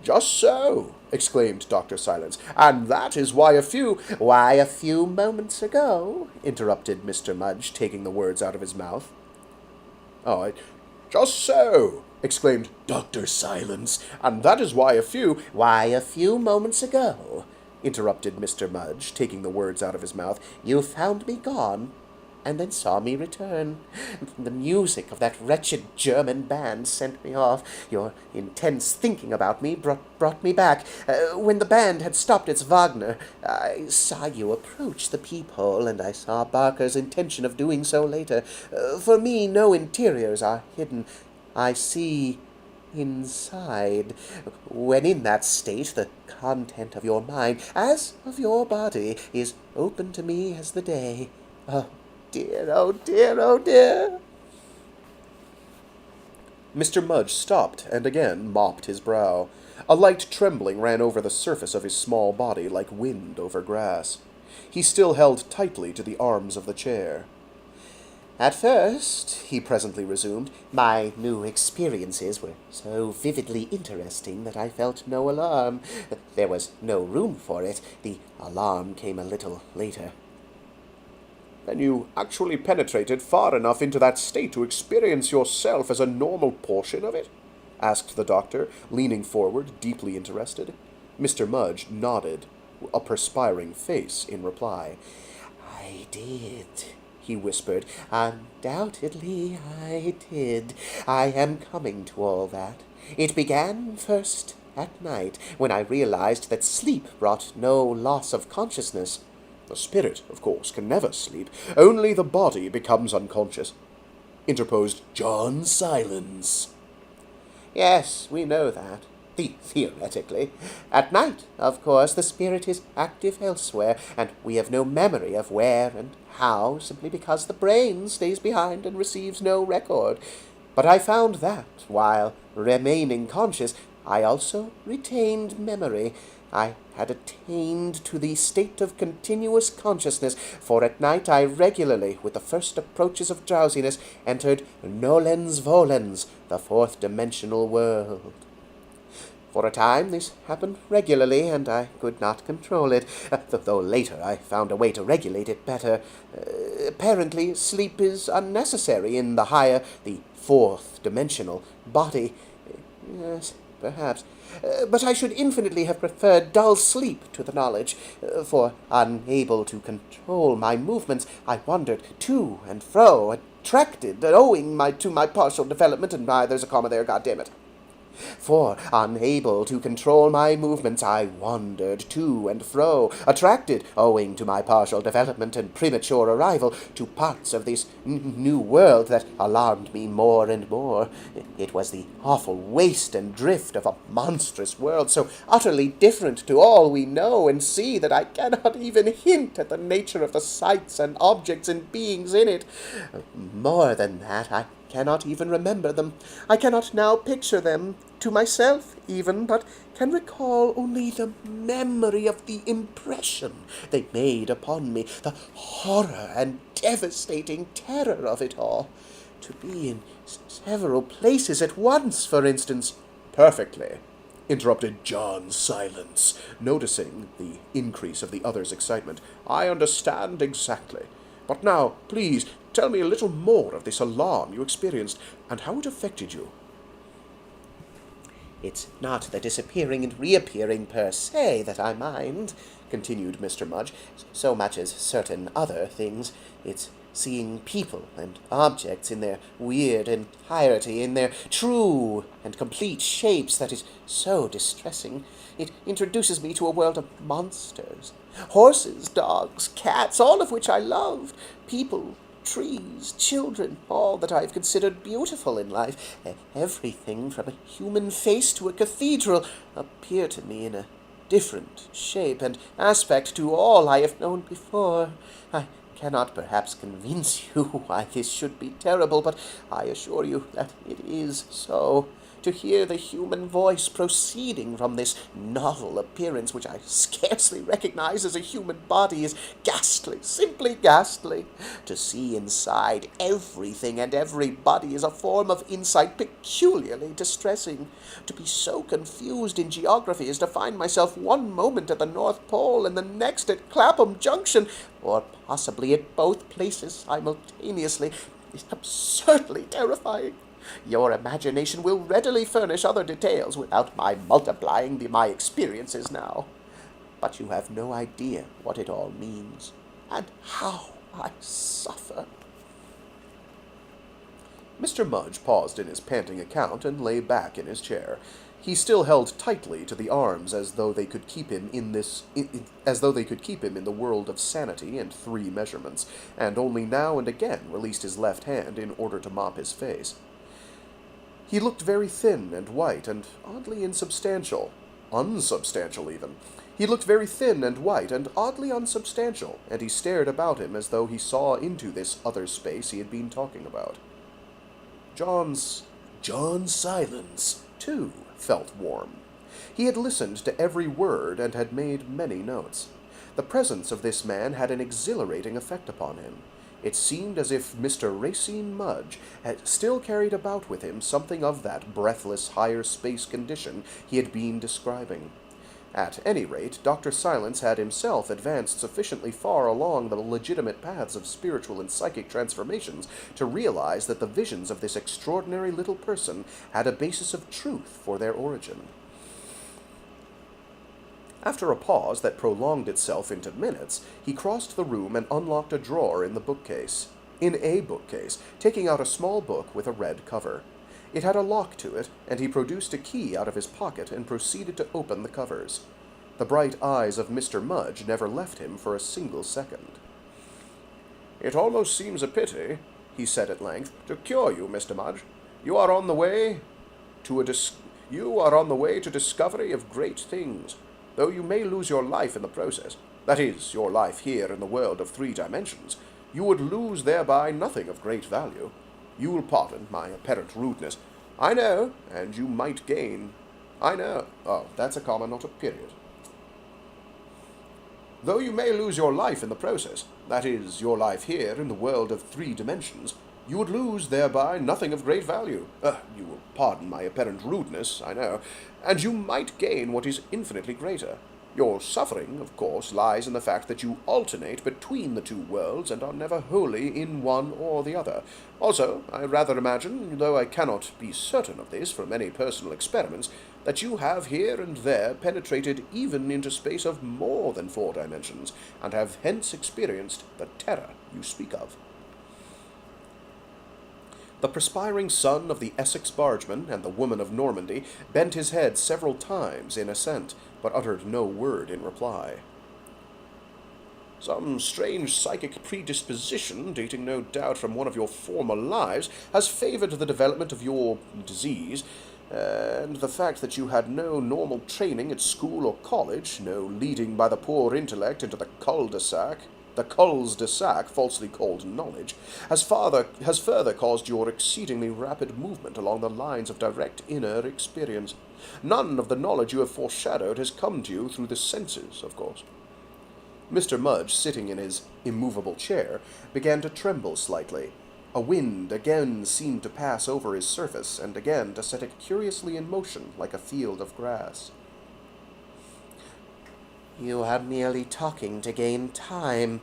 "Just so," exclaimed Dr. Silence, "and that is why a few—" "Why, a few moments ago," interrupted Mr. Mudge, taking the words out of his mouth. "Just so," exclaimed Dr. Silence, "and that is why a few—" "Why, a few moments ago," interrupted Mr. Mudge, taking the words out of his mouth, "you found me gone, and then saw me return. The music of that wretched German band sent me off. Your intense thinking about me brought me back. When the band had stopped its Wagner, I saw you approach the peephole, and I saw Barker's intention of doing so later. For me, no interiors are hidden. I see inside. When in that state, the content of your mind, as of your body, is open to me as the day. Oh, dear, oh dear, oh dear." Mr. Mudge stopped and again mopped his brow. A light trembling ran over the surface of his small body like wind over grass. He still held tightly to the arms of the chair. "At first," he presently resumed, "my new experiences were so vividly interesting that I felt no alarm. There was no room for it. The alarm came a little later." "Then you actually penetrated far enough into that state to experience yourself as a normal portion of it?" asked the doctor, leaning forward, deeply interested. Mr. Mudge nodded, a perspiring face in reply. "I did," he whispered. "Undoubtedly I did. I am coming to all that. It began first at night, when I realized that sleep brought no loss of consciousness. The spirit, of course, can never sleep. Only the body becomes unconscious," interposed John Silence. "Yes, we know that. Theoretically. At night, of course, the spirit is active elsewhere, and we have no memory of where and how, simply because the brain stays behind and receives no record. But I found that, while remaining conscious, I also retained memory. I had attained to the state of continuous consciousness, for at night I regularly, with the first approaches of drowsiness, entered nolens volens, the 4th-dimensional world. For a time this happened regularly, and I could not control it, though later I found a way to regulate it better. Apparently sleep is unnecessary in the higher, the 4th-dimensional body. Yes, perhaps. But I should infinitely have preferred dull sleep to the knowledge, for, unable to control my movements, I wandered to and fro, attracted, owing to my partial development, and there's a comma there, goddammit. For, unable to control my movements, I wandered to and fro, attracted, owing to my partial development and premature arrival, to parts of this new world that alarmed me more and more. It was the awful waste and drift of a monstrous world, so utterly different to all we know and see that I cannot even hint at the nature of the sights and objects and beings in it. More than that, I cannot even remember them. I cannot now picture them to myself even, but can recall only the memory of the impression they made upon me, the horror and devastating terror of it all. To be in several places at once, for instance. Perfectly, interrupted John Silence, noticing the increase of the other's excitement. I understand exactly. But now, please, tell me a little more of this alarm you experienced and how it affected you. It's not the disappearing and reappearing per se that I mind, continued Mr. Mudge, so much as certain other things. It's seeing people and objects in their weird entirety, in their true and complete shapes, that is so distressing. It introduces me to a world of monsters. Horses, dogs, cats, all of which I loved. People, trees, children, all that I have considered beautiful in life. Everything from a human face to a cathedral appear to me in a different shape and aspect to all I have known before. I cannot perhaps convince you why this should be terrible, but I assure you that it is so. To hear the human voice proceeding from this novel appearance, which I scarcely recognize as a human body, is ghastly, simply ghastly. To see inside everything and everybody is a form of insight peculiarly distressing. To be so confused in geography as to find myself one moment at the North Pole and the next at Clapham Junction, or possibly at both places simultaneously, is absurdly terrifying. Your imagination will readily furnish other details without my multiplying my experiences now. But you have no idea what it all means, and how I suffer. Mr. Mudge paused in his panting account and lay back in his chair. He still held tightly to the arms as though they could keep him in the world of sanity and 3 measurements, and only now and again released his left hand in order to mop his face. He looked very thin and white and oddly insubstantial. Unsubstantial, even. He looked very thin and white and oddly unsubstantial, and he stared about him as though he saw into this other space he had been talking about. John Silence, too, felt warm. He had listened to every word and had made many notes. The presence of this man had an exhilarating effect upon him. It seemed as if Mr. Racine Mudge had still carried about with him something of that breathless higher space condition he had been describing. At any rate, Dr. Silence had himself advanced sufficiently far along the legitimate paths of spiritual and psychic transformations to realize that the visions of this extraordinary little person had a basis of truth for their origin. After a pause that prolonged itself into minutes, he crossed the room and unlocked a drawer in a bookcase, taking out a small book with a red cover. It had a lock to it, and he produced a key out of his pocket and proceeded to open the covers. The bright eyes of Mr. Mudge never left him for a single second. "It almost seems a pity," he said at length, "to cure you, Mr. Mudge. You are on the way to discovery of great things, though you may lose your life in the process. That is, your life here in the world of 3 dimensions. You would lose thereby nothing of great value. You will pardon my apparent rudeness. I know, and you might gain. I know. Oh, that's a comma, not a period. Though you may lose your life in the process, that is, your life here in the world of 3 dimensions, you would lose thereby nothing of great value. You will pardon my apparent rudeness, I know, and you might gain what is infinitely greater. Your suffering, of course, lies in the fact that you alternate between the 2 worlds and are never wholly in one or the other. Also, I rather imagine, though I cannot be certain of this from any personal experiments, that you have here and there penetrated even into space of more than 4 dimensions, and have hence experienced the terror you speak of." The perspiring son of the Essex bargeman and the woman of Normandy bent his head several times in assent, but uttered no word in reply. "Some strange psychic predisposition, dating no doubt from one of your former lives, has favored the development of your disease, and the fact that you had no normal training at school or college, no leading by the poor intellect into the cul-de-sac." The culs de sac, falsely called knowledge, has further caused your exceedingly rapid movement along the lines of direct inner experience. None of the knowledge you have foreshadowed has come to you through the senses, of course. Mr. Mudge, sitting in his immovable chair, began to tremble slightly. A wind again seemed to pass over his surface, and again to set it curiously in motion like a field of grass. You are merely talking to gain time.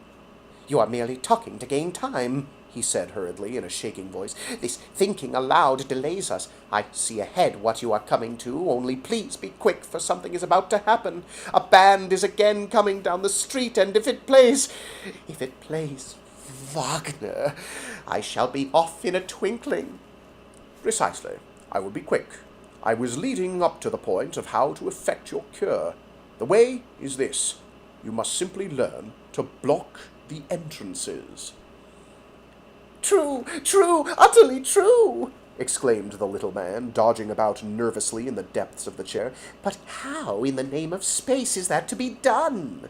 You are merely talking to gain time, he said hurriedly in a shaking voice. This thinking aloud delays us. I see ahead what you are coming to, only please be quick, for something is about to happen. A band is again coming down the street, and if it plays Wagner, I shall be off in a twinkling. Precisely. I will be quick. I was leading up to the point of how to effect your cure. The way is this. You must simply learn to block the entrances. True, utterly true, exclaimed the little man, dodging about nervously in the depths of the chair. But how in the name of space is that to be done?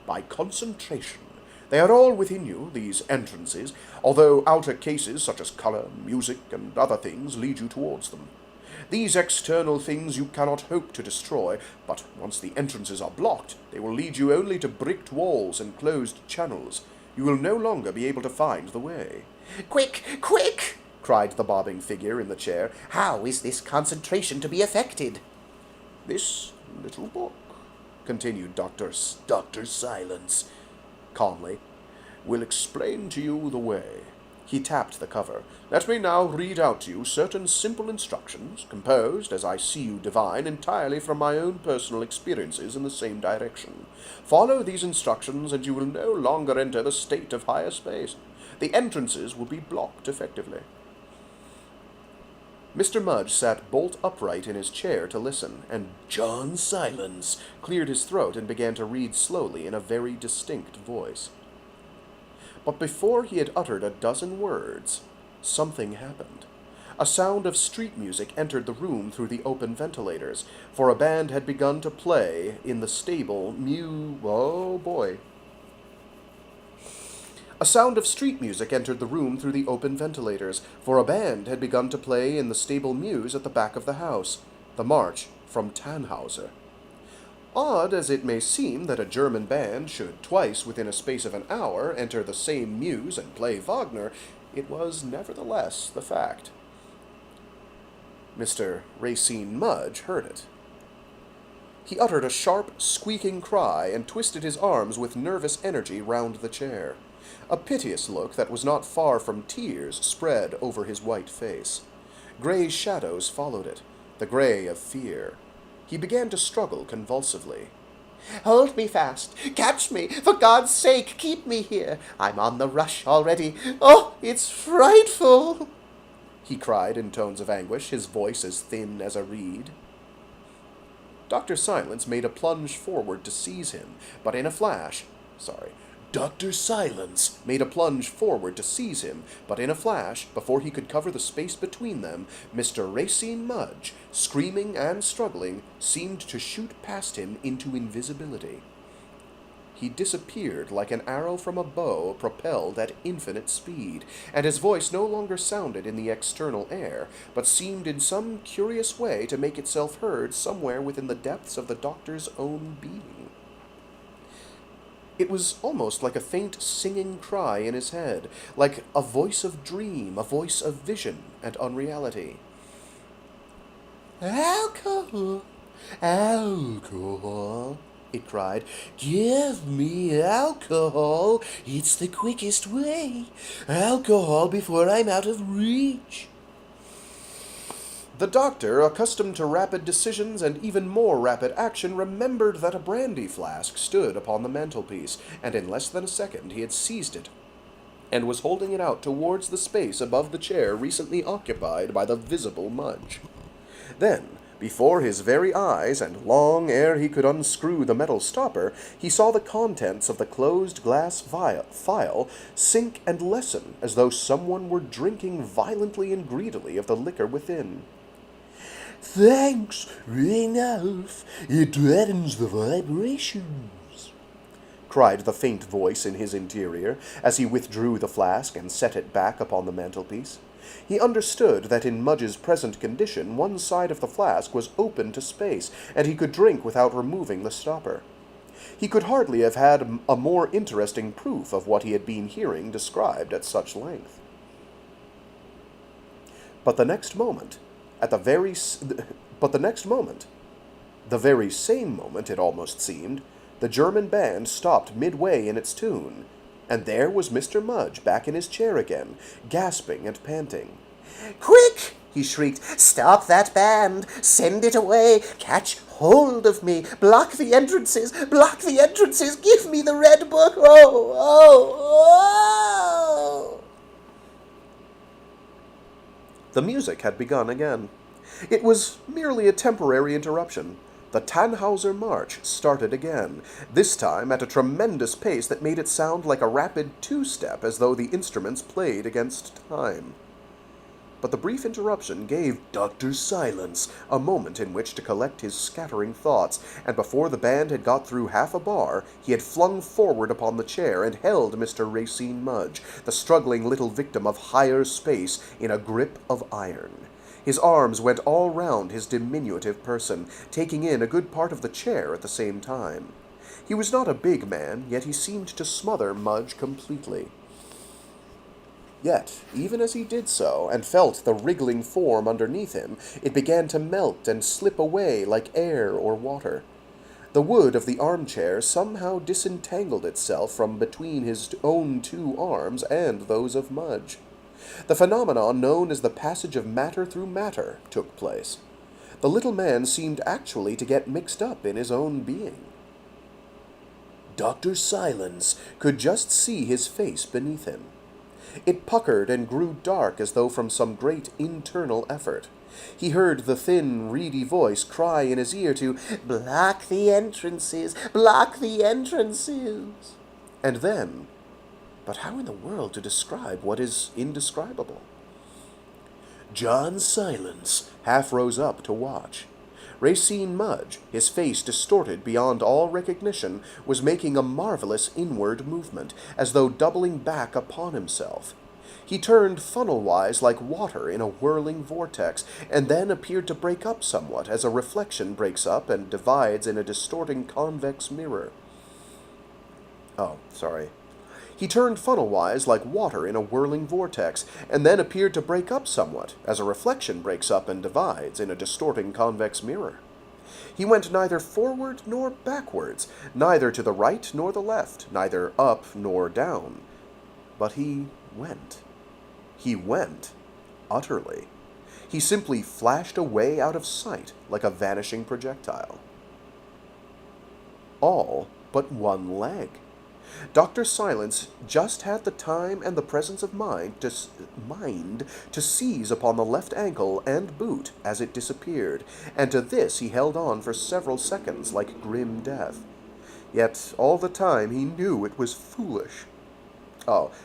By concentration. They are all within you, these entrances, although outer cases such as color, music, and other things lead you towards them. These external things you cannot hope to destroy, but once the entrances are blocked, they will lead you only to bricked walls and closed channels. You will no longer be able to find the way. Quick, cried the bobbing figure in the chair. How is this concentration to be effected? This little book, continued Dr. Silence, calmly, will explain to you the way. He tapped the cover. Let me now read out to you certain simple instructions, composed, as I see you divine, entirely from my own personal experiences in the same direction. Follow these instructions, and you will no longer enter the state of higher space. The entrances will be blocked effectively. Mr. Mudge sat bolt upright in his chair to listen, and John Silence cleared his throat and began to read slowly in a very distinct voice. But before he had uttered a dozen words, something happened. A sound of street music entered the room through the open ventilators, for a band had begun to play in the stable A sound of street music entered the room through the open ventilators, for a band had begun to play in the stable mews at the back of the house, the march from Tannhauser. Odd as it may seem that a German band should twice within a space of an hour enter the same mews and play Wagner, it was nevertheless the fact. Mr. Racine Mudge heard it. He uttered a sharp, squeaking cry and twisted his arms with nervous energy round the chair. A piteous look that was not far from tears spread over his white face. Gray shadows followed it, the gray of fear. He began to struggle convulsively. Hold me fast! Catch me! For God's sake, keep me here! I'm on the rush already! Oh, it's frightful! He cried in tones of anguish, his voice as thin as a reed. Dr. Silence made a plunge forward to seize him, but in a flash... Dr. Silence made a plunge forward to seize him, but in a flash, before he could cover the space between them, Mr. Racine Mudge, screaming and struggling, seemed to shoot past him into invisibility. He disappeared like an arrow from a bow propelled at infinite speed, and his voice no longer sounded in the external air, but seemed in some curious way to make itself heard somewhere within the depths of the doctor's own being. It was almost like a faint singing cry in his head, like a voice of dream, a voice of vision and unreality. Alcohol! Alcohol! It cried. Give me alcohol! It's the quickest way! Alcohol before I'm out of reach! The doctor, accustomed to rapid decisions and even more rapid action, remembered that a brandy flask stood upon the mantelpiece, and in less than a second he had seized it, and was holding it out towards the space above the chair recently occupied by the visible Mudge. Then, before his very eyes, and long ere he could unscrew the metal stopper, he saw the contents of the closed glass phial sink and lessen, as though someone were drinking violently and greedily of the liquor within. Thanks, Reinalf. It deadens the vibrations, cried the faint voice in his interior, as he withdrew the flask and set it back upon the mantelpiece. He understood that in Mudge's present condition one side of the flask was open to space, and he could drink without removing the stopper. He could hardly have had a more interesting proof of what he had been hearing described at such length. But the next moment, the very same moment it almost seemed, the German band stopped midway in its tune, and there was Mr. Mudge back in his chair again, gasping and panting. "Quick!" he shrieked. "Stop that band! Send it away! Catch hold of me! Block the entrances! Block the entrances! Give me the red book! Oh, oh, oh!" The music had begun again. It was merely a temporary interruption. The Tannhauser March started again, this time at a tremendous pace that made it sound like a rapid two-step, as though the instruments played against time. But the brief interruption gave Dr. Silence a moment in which to collect his scattering thoughts, and before the band had got through half a bar, he had flung forward upon the chair and held Mr. Racine Mudge, the struggling little victim of higher space, in a grip of iron. His arms went all round his diminutive person, taking in a good part of the chair at the same time. He was not a big man, yet he seemed to smother Mudge completely. Yet, even as he did so, and felt the wriggling form underneath him, it began to melt and slip away like air or water. The wood of the armchair somehow disentangled itself from between his own two arms and those of Mudge. The phenomenon known as the passage of matter through matter took place. The little man seemed actually to get mixed up in his own being. Dr. Silence could just see his face beneath him. It puckered and grew dark as though from some great internal effort. He heard the thin, reedy voice cry in his ear to "Block the entrances! Block the entrances!" And then, but how in the world to describe what is indescribable? John Silence half rose up to watch. Racine Mudge, his face distorted beyond all recognition, was making a marvelous inward movement, as though doubling back upon himself. He turned funnel-wise like water in a whirling vortex, and then appeared to break up somewhat, as a reflection breaks up and divides in a distorting convex mirror. He turned funnel-wise like water in a whirling vortex, and then appeared to break up somewhat, as a reflection breaks up and divides in a distorting convex mirror. He went neither forward nor backwards, neither to the right nor the left, neither up nor down. But he went. He went utterly. He simply flashed away out of sight like a vanishing projectile. All but one leg. Dr. Silence just had the time and the presence of mind to seize upon the left ankle and boot as it disappeared, and to this he held on for several seconds like grim death. Yet all the time he knew it was foolish.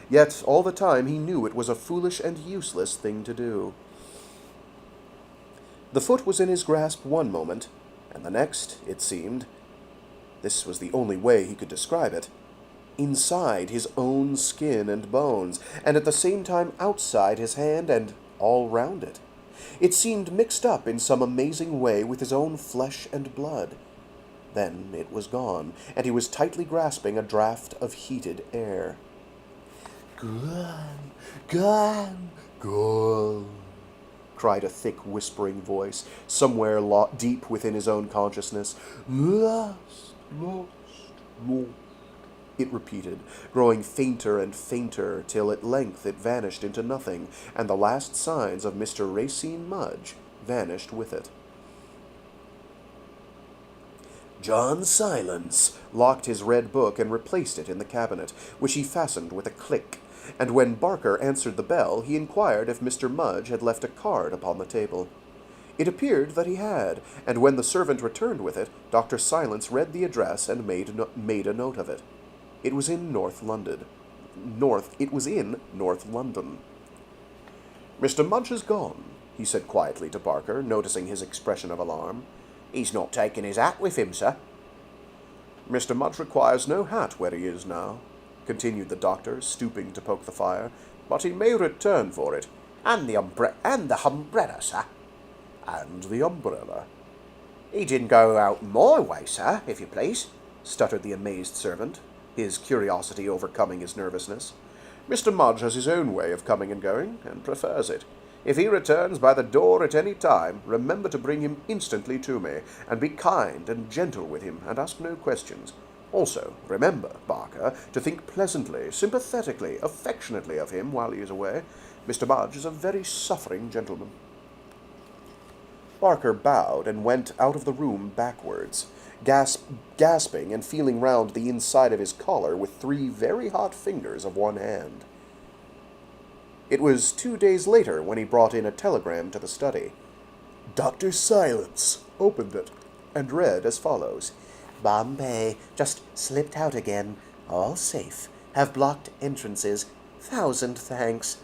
Yet all the time he knew it was a foolish and useless thing to do. The foot was in his grasp one moment, and the next, it seemed, this was the only way he could describe it, inside his own skin and bones, and at the same time outside his hand and all round it. It seemed mixed up in some amazing way with his own flesh and blood. Then it was gone, and he was tightly grasping a draught of heated air. "Gone, gone, gone," cried a thick, whispering voice, somewhere deep within his own consciousness. "Lost, lost, lost," it repeated, growing fainter and fainter, till at length it vanished into nothing, and the last signs of Mr. Racine Mudge vanished with it. John Silence locked his red book and replaced it in the cabinet, which he fastened with a click, and when Barker answered the bell, he inquired if Mr. Mudge had left a card upon the table. It appeared that he had, and when the servant returned with it, Dr. Silence read the address and made a note of it. It was in North London. "Mr. Mudge is gone," he said quietly to Barker, noticing his expression of alarm. "He's not taken his hat with him, sir." Mr. Mudge requires no hat where he is now, continued the doctor, stooping to poke the fire, but he may return for it. And the umbrella, sir. And the umbrella. He didn't go out my way, sir, if you please, stuttered the amazed servant, his curiosity overcoming his nervousness. Mr. Mudge has his own way of coming and going, and prefers it. If he returns by the door at any time, remember to bring him instantly to me, and be kind and gentle with him, and ask no questions. Also, remember, Barker, to think pleasantly, sympathetically, affectionately of him while he is away. Mr. Mudge is a very suffering gentleman. Barker bowed and went out of the room backwards, gasping and feeling round the inside of his collar with 3 very hot fingers of one hand. It was 2 days later when he brought in a telegram to the study. Dr. Silence opened it and read as follows. Bombay, just slipped out again. All safe. Have blocked entrances. 1,000 thanks.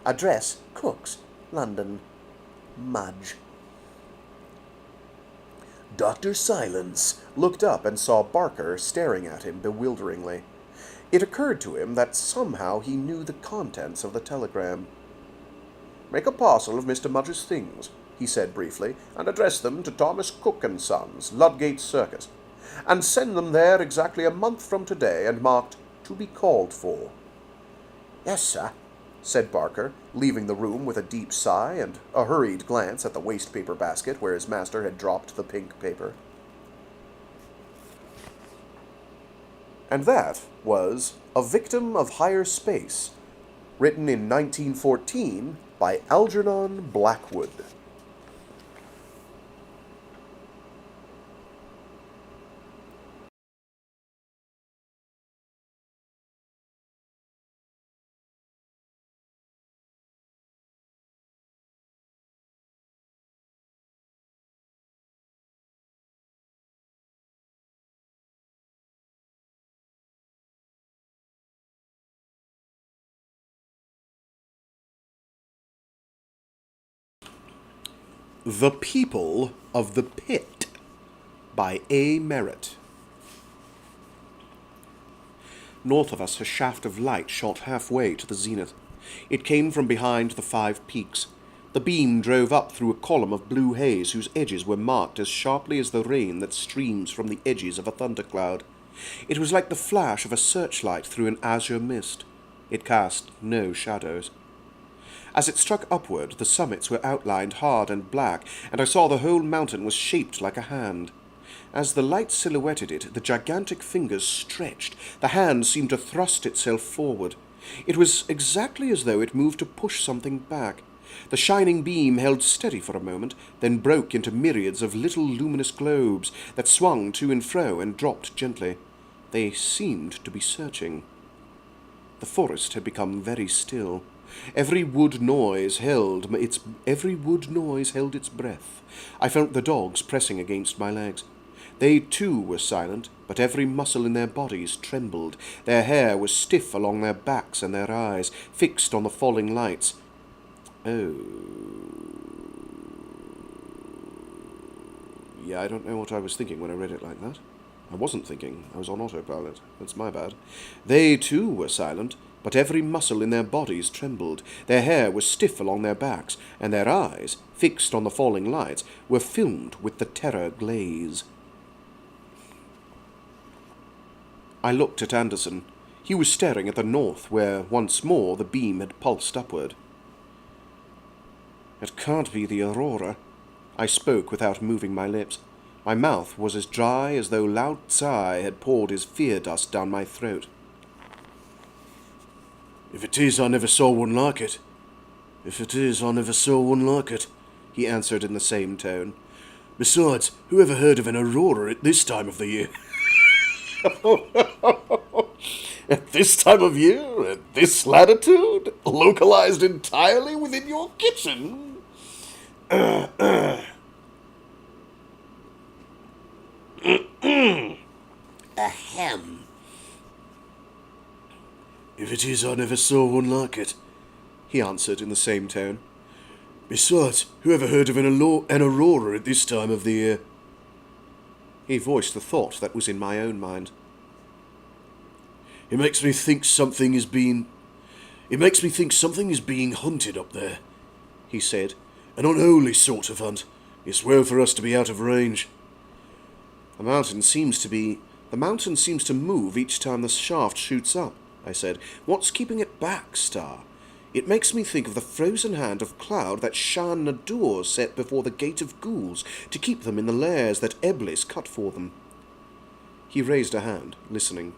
Address, Cook's, London. Mudge. Dr. Silence looked up and saw Barker staring at him bewilderingly. It occurred to him that somehow he knew the contents of the telegram. "Make a parcel of Mr. Mudge's things," he said briefly, "and address them to Thomas Cook and Sons, Ludgate Circus, and send them there exactly a month from today, and marked, 'To be called for.'" Yes, sir, said Barker, leaving the room with a deep sigh and a hurried glance at the waste-paper basket where his master had dropped the pink paper. And that was A Victim of Higher Space, written in 1914 by Algernon Blackwood. The People of the Pit by A. Merritt. North of us, a shaft of light shot halfway to the zenith. It came from behind the 5 peaks. The beam drove up through a column of blue haze whose edges were marked as sharply as the rain that streams from the edges of a thundercloud. It was like the flash of a searchlight through an azure mist. It cast no shadows. As it struck upward, the summits were outlined hard and black, and I saw the whole mountain was shaped like a hand. As the light silhouetted it, the gigantic fingers stretched. The hand seemed to thrust itself forward. It was exactly as though it moved to push something back. The shining beam held steady for a moment, then broke into myriads of little luminous globes that swung to and fro and dropped gently. They seemed to be searching. The forest had become very still. Every wood noise held its breath. I felt the dogs pressing against my legs. They too were silent, but every muscle in their bodies trembled. Their hair was stiff along their backs and their eyes fixed on the falling lights. Oh. Yeah, I don't know what I was thinking when I read it like that. I wasn't thinking. I was on autopilot. That's my bad. They too were silent, but every muscle in their bodies trembled. Their hair was stiff along their backs, and their eyes, fixed on the falling lights, were filmed with the terror glaze. I looked at Anderson. He was staring at the north, where once more the beam had pulsed upward. "It can't be the aurora," I spoke without moving my lips. My mouth was as dry as though Lao Tsai had poured his fear dust down my throat. "If it is, I never saw one like it. If it is, I never saw one like it," he answered in the same tone. "Besides, who ever heard of an aurora at this time of the year?" "At this time of year, at this latitude, localized entirely within your kitchen?" Ahem. "If it is, I never saw one like it," he answered in the same tone. "Besides, who ever heard of an aurora at this time of the year?" He voiced the thought that was in my own mind. It makes me think something is being hunted up there, he said. An unholy sort of hunt. It's well for us to be out of range. The mountain seems to move each time the shaft shoots up, I said. What's keeping it back, Star? It makes me think of the frozen hand of cloud that Shan Nadur set before the gate of ghouls to keep them in the lairs that Eblis cut for them. He raised a hand, listening.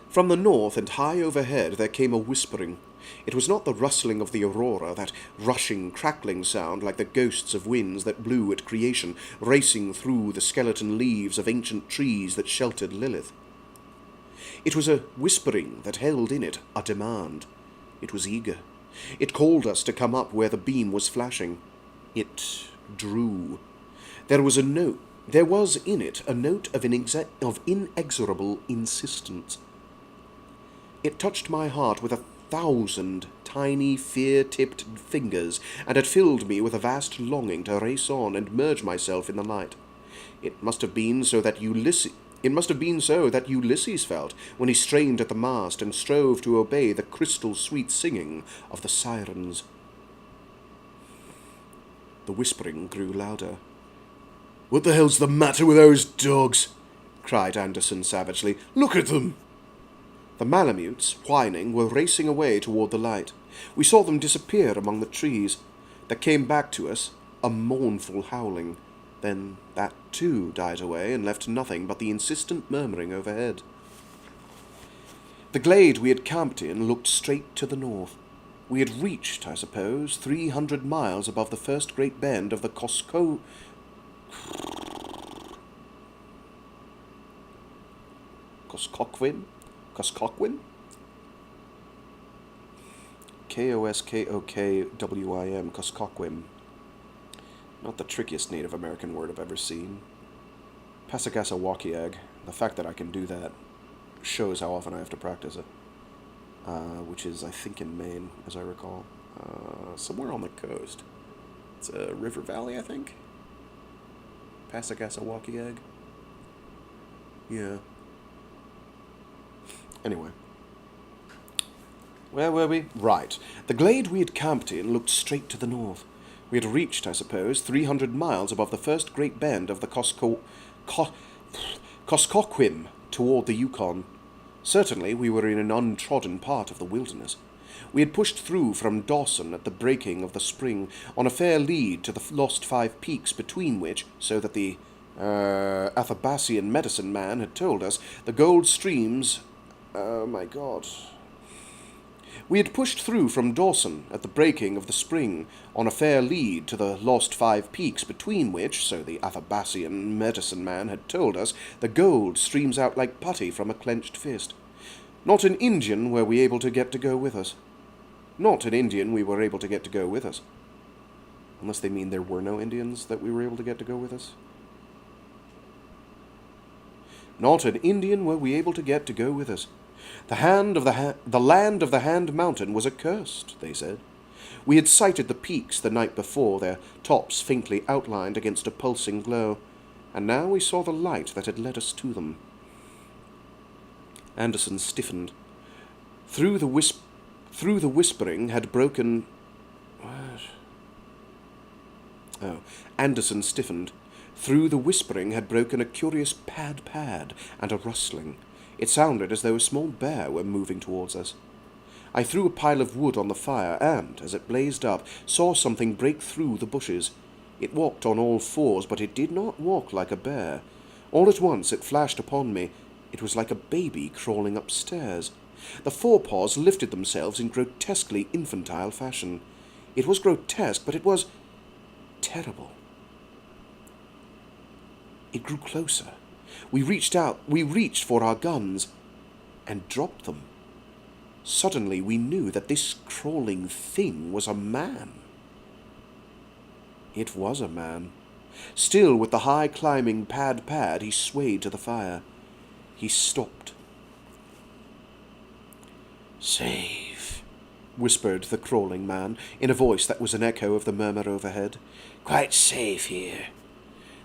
From the north and high overhead there came a whispering. It was not the rustling of the aurora, that rushing, crackling sound like the ghosts of winds that blew at creation, racing through the skeleton leaves of ancient trees that sheltered Lilith. It was a whispering that held in it a demand. It was eager. It called us to come up where the beam was flashing. It drew. There was in it a note of inexorable insistence. It touched my heart with 1,000 tiny, fear-tipped fingers, and had filled me with a vast longing to race on and merge myself in the light. It must have been so that Ulysses felt when he strained at the mast and strove to obey the crystal-sweet singing of the sirens. The whispering grew louder. "What the hell's the matter with those dogs?" cried Anderson savagely. "Look at them!" The Malamutes, whining, were racing away toward the light. We saw them disappear among the trees. There came back to us a mournful howling. Then that, too, died away and left nothing but the insistent murmuring overhead. The glade we had camped in looked straight to the north. We had reached, I suppose, 300 miles above the first great bend of the Kuskokwim? Koskokwim? Koskokwim, Koskokwim. Not the trickiest Native American word I've ever seen. Passagassawakiag. The fact that I can do that shows how often I have to practice it. Which is, I think, in Maine, as I recall. Somewhere on the coast. It's a river valley, I think? Passagassawakiag? Yeah. Anyway. Where were we? Right. The glade we had camped in looked straight to the north. We had reached, I suppose, 300 miles above the first great bend of the Kuskokwim toward the Yukon. Certainly we were in an untrodden part of the wilderness. We had pushed through from Dawson at the breaking of the spring on a fair lead to the lost 5 peaks between which, so that the Athabasian medicine man had told us, the gold streams... Oh my God... We had pushed through from Dawson at the breaking of the spring on a fair lead to the lost 5 peaks between which, so the Athabasian medicine man had told us, the gold streams out like putty from a clenched fist. Not an Indian were we able to get to go with us. Not an Indian we were able to get to go with us. Unless they mean there were no Indians that we were able to get to go with us. Not an Indian were we able to get to go with us. The land of the Hand Mountain was accursed, they said. We had sighted the peaks the night before, their tops faintly outlined against a pulsing glow, and now we saw the light that had led us to them. Anderson stiffened. Through the whispering had broken... What? Oh, Anderson stiffened. Through the whispering had broken a curious pad and a rustling. It sounded as though a small bear were moving towards us. I threw a pile of wood on the fire and, as it blazed up, saw something break through the bushes. It walked on all 4s, but it did not walk like a bear. All at once it flashed upon me. It was like a baby crawling upstairs. The forepaws lifted themselves in grotesquely infantile fashion. It was grotesque, but it was terrible. It grew closer. We reached for our guns, and dropped them. Suddenly we knew that this crawling thing was a man. It was a man. Still with the high-climbing pad, he swayed to the fire. He stopped. "Safe," whispered the crawling man, in a voice that was an echo of the murmur overhead. "Quite safe here.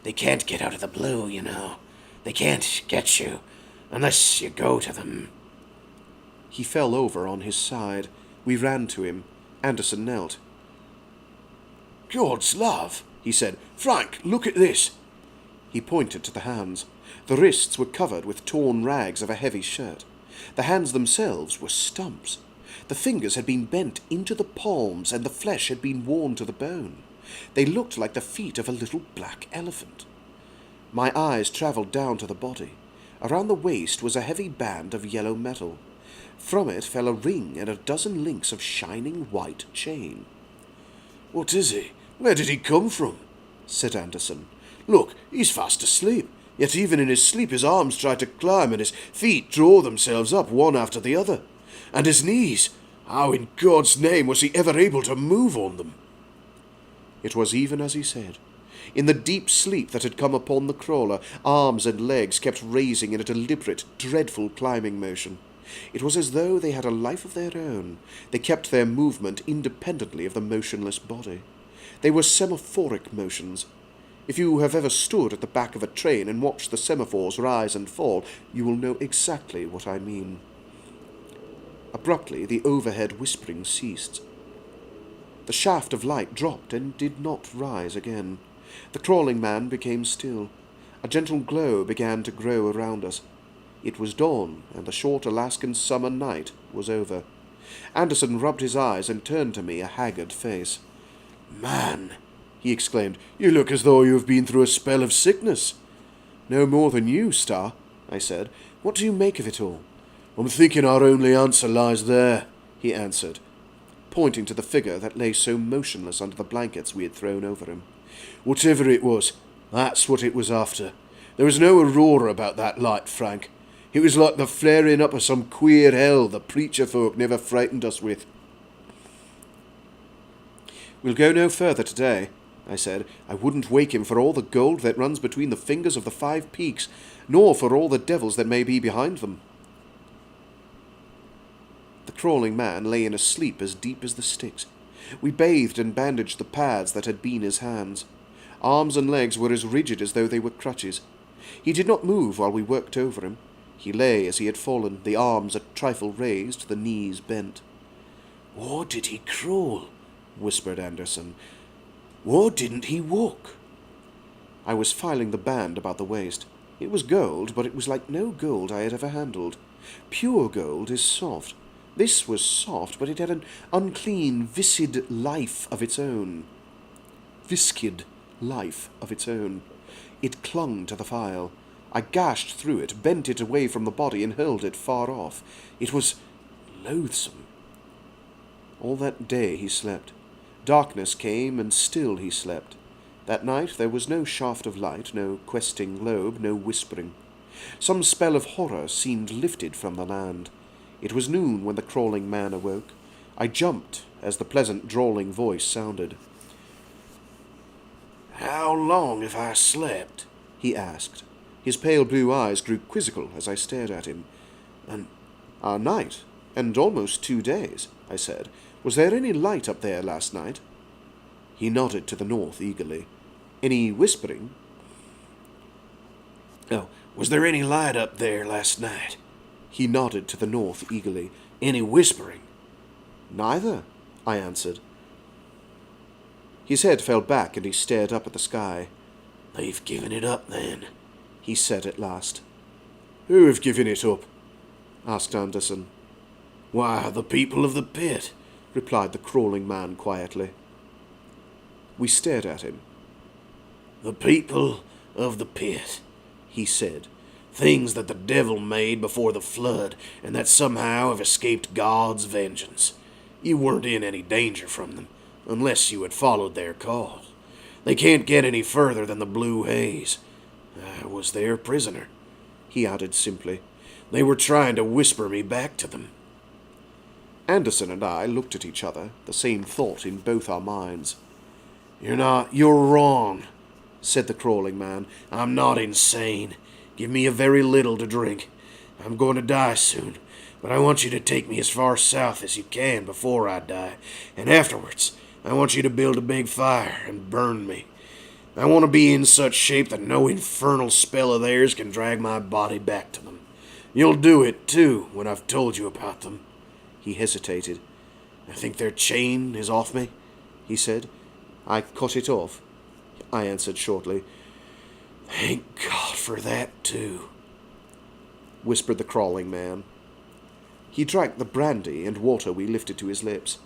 They can't get out of the blue, you know. They can't get you unless you go to them. He fell over on his side. We ran to him. Anderson knelt. God's love, he said. Frank, look at this. He pointed to the hands. The wrists were covered with torn rags of a heavy shirt. The hands themselves were stumps. The fingers had been bent into the palms, and the flesh had been worn to the bone. They looked like the feet of a little black elephant. My eyes travelled down to the body. Around the waist was a heavy band of yellow metal. From it fell a ring and a dozen links of shining white chain. What is he? Where did he come from? Said Anderson. Look, he's fast asleep. Yet even in his sleep his arms try to climb and his feet draw themselves up one after the other. And his knees, how in God's name was he ever able to move on them? It was even as he said. In the deep sleep that had come upon the crawler, arms and legs kept raising in a deliberate, dreadful climbing motion. It was as though they had a life of their own. They kept their movement independently of the motionless body. They were semaphoric motions. If you have ever stood at the back of a train and watched the semaphores rise and fall, you will know exactly what I mean. Abruptly, the overhead whispering ceased. The shaft of light dropped and did not rise again. The crawling man became still. A gentle glow began to grow around us. It was dawn, and the short Alaskan summer night was over. Anderson rubbed his eyes and turned to me a haggard face. Man, he exclaimed, you look as though you have been through a spell of sickness. No more than you, Star, I said. What do you make of it all? I'm thinking our only answer lies there, he answered, pointing to the figure that lay so motionless under the blankets we had thrown over him. Whatever it was, that's what it was after. There was no aurora about that light, Frank. It was like the flaring up of some queer hell the preacher folk never frightened us with. We'll go no further today, I said. I wouldn't wake him for all the gold that runs between the fingers of the 5 peaks, nor for all the devils that may be behind them. The crawling man lay in a sleep as deep as the Styx. We bathed and bandaged the pads that had been his hands. Arms and legs were as rigid as though they were crutches. He did not move while we worked over him. He lay as he had fallen, the arms a trifle raised, the knees bent. Why did he crawl? Whispered Anderson. Why didn't he walk? I was filing the band about the waist. It was gold, but it was like no gold I had ever handled. Pure gold is soft. This was soft, but it had an unclean, viscid life of its own. Viscid life of its own. It clung to the file. I gashed through it, bent it away from the body, and hurled it far off. It was loathsome. All that day he slept. Darkness came, and still he slept. That night there was no shaft of light, no questing lobe, no whispering. Some spell of horror seemed lifted from the land. It was noon when the crawling man awoke. I jumped as the pleasant drawling voice sounded. How long have I slept? He asked. His pale blue eyes grew quizzical as I stared at him. A night, and almost 2 days, I said. Was there any light up there last night? He nodded to the north eagerly. Any whispering? Oh, was there any light up there last night? He nodded to the north eagerly. Any whispering? Neither, I answered. His head fell back and he stared up at the sky. They've given it up then, he said at last. Who have given it up? Asked Anderson. Why, the people of the pit, replied the crawling man quietly. We stared at him. The people of the pit, he said. Things that the devil made before the flood, and that somehow have escaped God's vengeance. You weren't in any danger from them, unless you had followed their call. They can't get any further than the blue haze. I was their prisoner, he added simply. They were trying to whisper me back to them. Anderson and I looked at each other, the same thought in both our minds. You're wrong, said the crawling man. I'm not insane. Give me a very little to drink. I'm going to die soon, but I want you to take me as far south as you can before I die, and afterwards I want you to build a big fire and burn me. I want to be in such shape that no infernal spell of theirs can drag my body back to them. You'll do it, too, when I've told you about them." He hesitated. "I think their chain is off me," he said. "I cut it off," I answered shortly. "Thank God for that, too," whispered the crawling man. He drank the brandy and water we lifted to his lips.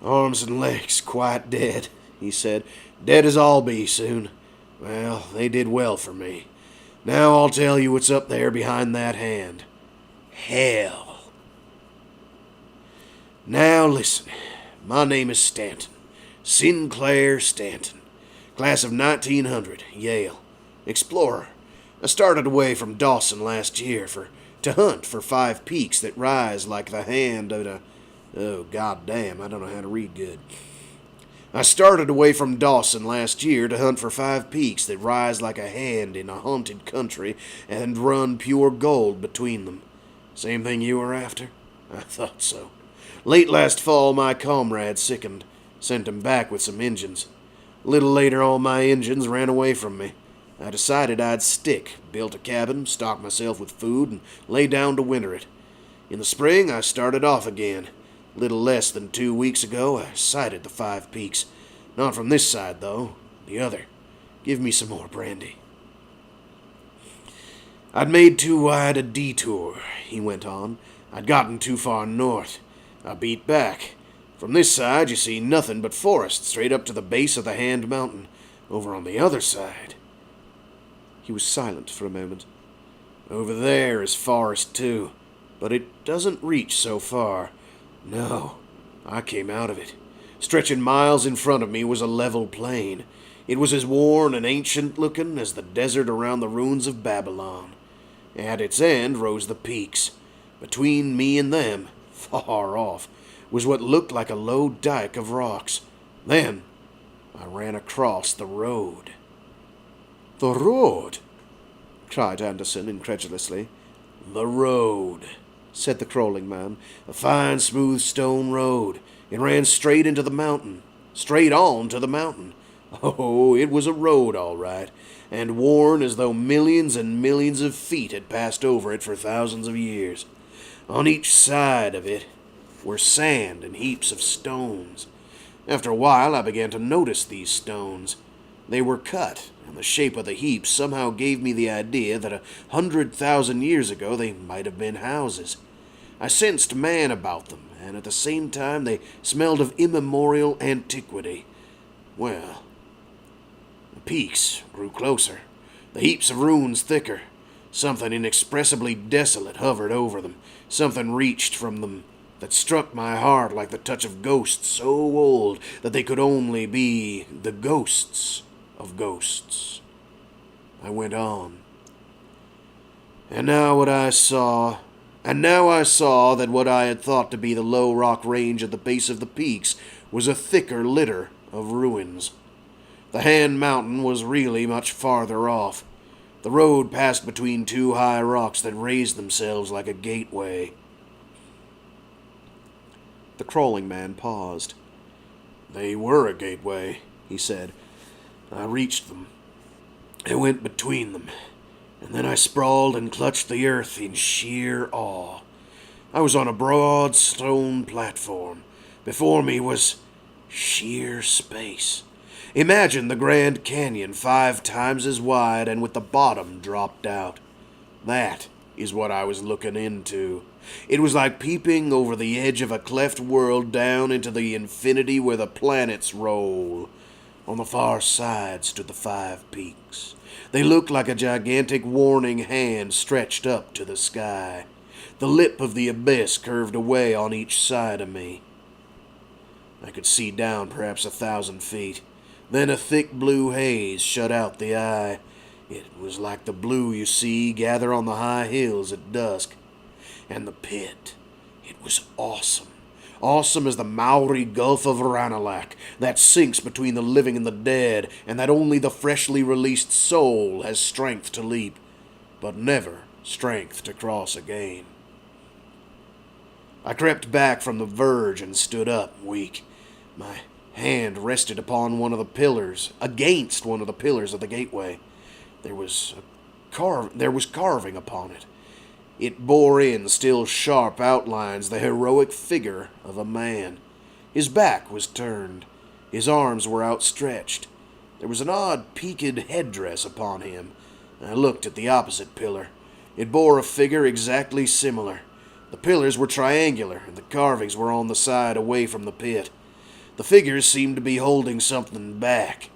"Arms and legs quite dead," he said. "Dead as I'll be soon. Well, they did well for me. Now I'll tell you what's up there behind that hand. Hell. Now listen. My name is Stanton. Sinclair Stanton. Class of 1900, Yale. Explorer. I started away from Dawson last year to hunt for 5 peaks that rise like the hand of a... Oh, goddamn, I don't know how to read good. I started away from Dawson last year to hunt for 5 peaks that rise like a hand in a haunted country and run pure gold between them. Same thing you were after? I thought so. Late last fall, my comrade sickened. Sent him back with some Injuns. A little later, all my Injuns ran away from me. I decided I'd stick, built a cabin, stocked myself with food, and lay down to winter it. In the spring, I started off again. Little less than 2 weeks ago, I sighted the 5 peaks. Not from this side, though. The other. Give me some more brandy. I'd made too wide a detour, he went on. I'd gotten too far north. I beat back. From this side, you see nothing but forest straight up to the base of the Hand Mountain. Over on the other side. He was silent for a moment. Over there is forest, too. But it doesn't reach so far. No, I came out of it. Stretching miles in front of me was a level plain. It was as worn and ancient-looking as the desert around the ruins of Babylon. At its end rose the peaks. Between me and them, far off, was what looked like a low dike of rocks. Then I ran across the road. "The road?" cried Anderson incredulously. "The road," said the crawling man. "A fine, smooth stone road. It ran straight into the mountain. Straight on to the mountain. Oh, it was a road, all right, and worn as though millions and millions of feet had passed over it for thousands of years. On each side of it were sand and heaps of stones. After a while, I began to notice these stones. They were cut, and the shape of the heaps somehow gave me the idea that 100,000 years ago they might have been houses. I sensed man about them, and at the same time they smelled of immemorial antiquity. Well, the peaks grew closer, the heaps of ruins thicker. Something inexpressibly desolate hovered over them. Something reached from them that struck my heart like the touch of ghosts so old that they could only be the ghosts of ghosts. I went on. And now I saw that what I had thought to be the low rock range at the base of the peaks was a thicker litter of ruins. The Hand Mountain was really much farther off. The road passed between 2 high rocks that raised themselves like a gateway. The crawling man paused. "They were a gateway," he said. "I reached them. I went between them. And then I sprawled and clutched the earth in sheer awe. I was on a broad stone platform. Before me was sheer space. Imagine the Grand Canyon 5 times as wide and with the bottom dropped out. That is what I was looking into. It was like peeping over the edge of a cleft world down into the infinity where the planets roll. On the far side stood the 5 peaks. They looked like a gigantic warning hand stretched up to the sky. The lip of the abyss curved away on each side of me. I could see down perhaps 1,000 feet. Then a thick blue haze shut out the eye. It was like the blue you see gather on the high hills at dusk. And the pit, it was awesome. Awesome as the Maori Gulf of Ranelagh, that sinks between the living and the dead, and that only the freshly released soul has strength to leap, but never strength to cross again. I crept back from the verge and stood up, weak. My hand rested upon one of the pillars, against one of the pillars of the gateway. There was carving upon it. It bore in still sharp outlines the heroic figure of a man. His back was turned. His arms were outstretched. There was an odd peaked headdress upon him. I looked at the opposite pillar. It bore a figure exactly similar. The pillars were triangular, and the carvings were on the side away from the pit. The figures seemed to be holding something back.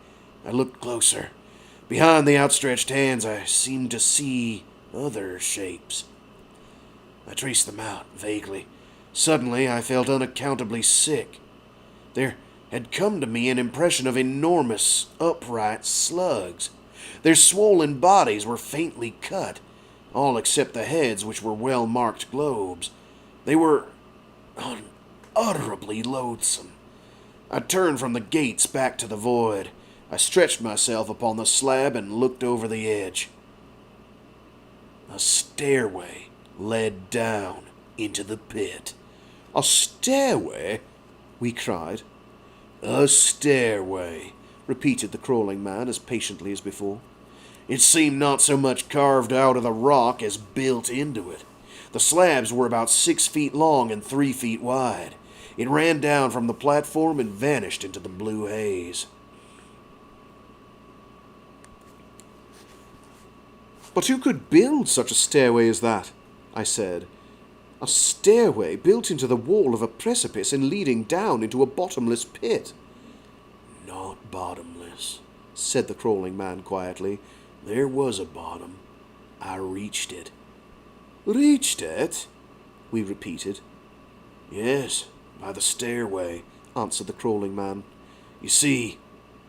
I looked closer. Behind the outstretched hands, I seemed to see other shapes. I traced them out, vaguely. Suddenly, I felt unaccountably sick. There had come to me an impression of enormous, upright slugs. Their swollen bodies were faintly cut, all except the heads, which were well-marked globes. They were unutterably loathsome. I turned from the gates back to the void. I stretched myself upon the slab and looked over the edge. A stairway led down into the pit. A stairway? We cried. A stairway, repeated the crawling man as patiently as before. It seemed not so much carved out of the rock as built into it. The slabs were about 6 feet long and 3 feet wide. It ran down from the platform and vanished into the blue haze. But who could build such a stairway as that? I said. A stairway built into the wall of a precipice and leading down into a bottomless pit. Not bottomless, said the crawling man quietly. There was a bottom. I reached it. Reached it? We repeated. Yes, by the stairway, answered the crawling man. You see,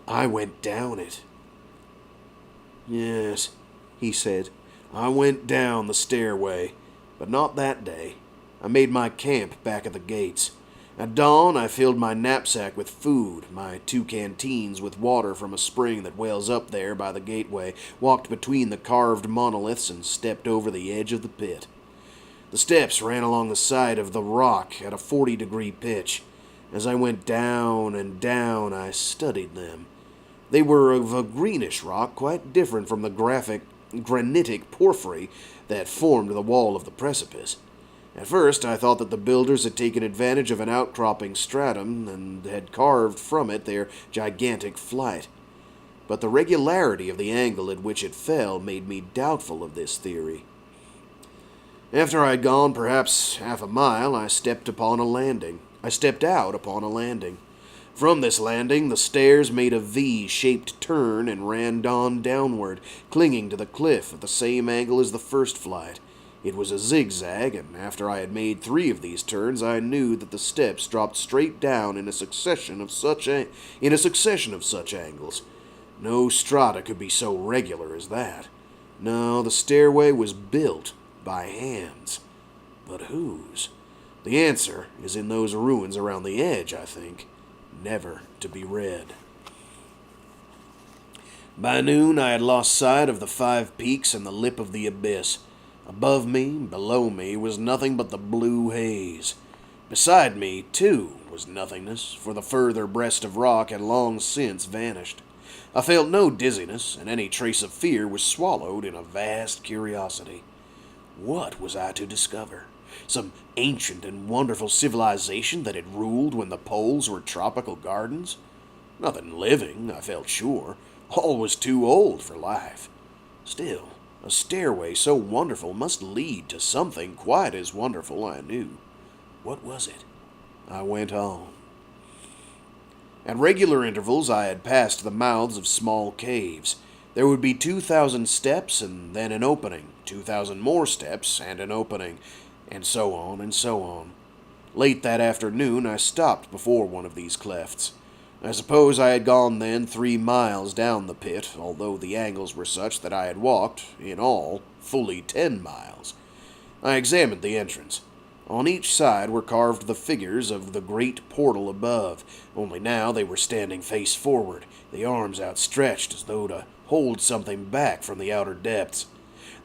I went down it. Yes, he said. I went down the stairway, but not that day. I made my camp back at the gates. At dawn, I filled my knapsack with food, my 2 canteens with water from a spring that wells up there by the gateway, walked between the carved monoliths, and stepped over the edge of the pit. The steps ran along the side of the rock at a 40-degree pitch. As I went down and down, I studied them. They were of a greenish rock, quite different from the granitic porphyry that formed the wall of the precipice. At first, I thought that the builders had taken advantage of an outcropping stratum and had carved from it their gigantic flight. But the regularity of the angle at which it fell made me doubtful of this theory. After I had gone perhaps half a mile, I stepped out upon a landing. From this landing, the stairs made a V-shaped turn and ran on downward, clinging to the cliff at the same angle as the first flight. It was a zigzag, and after I had made 3 of these turns, I knew that the steps dropped straight down in a succession of such angles. No strata could be so regular as that. No, the stairway was built by hands. But whose? The answer is in those ruins around the edge, I think, never to be read. By noon, I had lost sight of the 5 peaks and the lip of the abyss. Above me, below me, was nothing but the blue haze. Beside me, too, was nothingness, for the further breast of rock had long since vanished. I felt no dizziness, and any trace of fear was swallowed in a vast curiosity. What was I to discover? Some ancient and wonderful civilization that had ruled when the poles were tropical gardens? Nothing living, I felt sure. All was too old for life. Still, a stairway so wonderful must lead to something quite as wonderful, I knew. What was it? I went on. At regular intervals, I had passed the mouths of small caves. There would be 2,000 steps and then an opening, 2,000 more steps and an opening, and so on and so on. Late that afternoon, I stopped before one of these clefts. I suppose I had gone then 3 miles down the pit, although the angles were such that I had walked, in all, fully 10 miles. I examined the entrance. On each side were carved the figures of the great portal above, only now they were standing face forward, the arms outstretched as though to hold something back from the outer depths.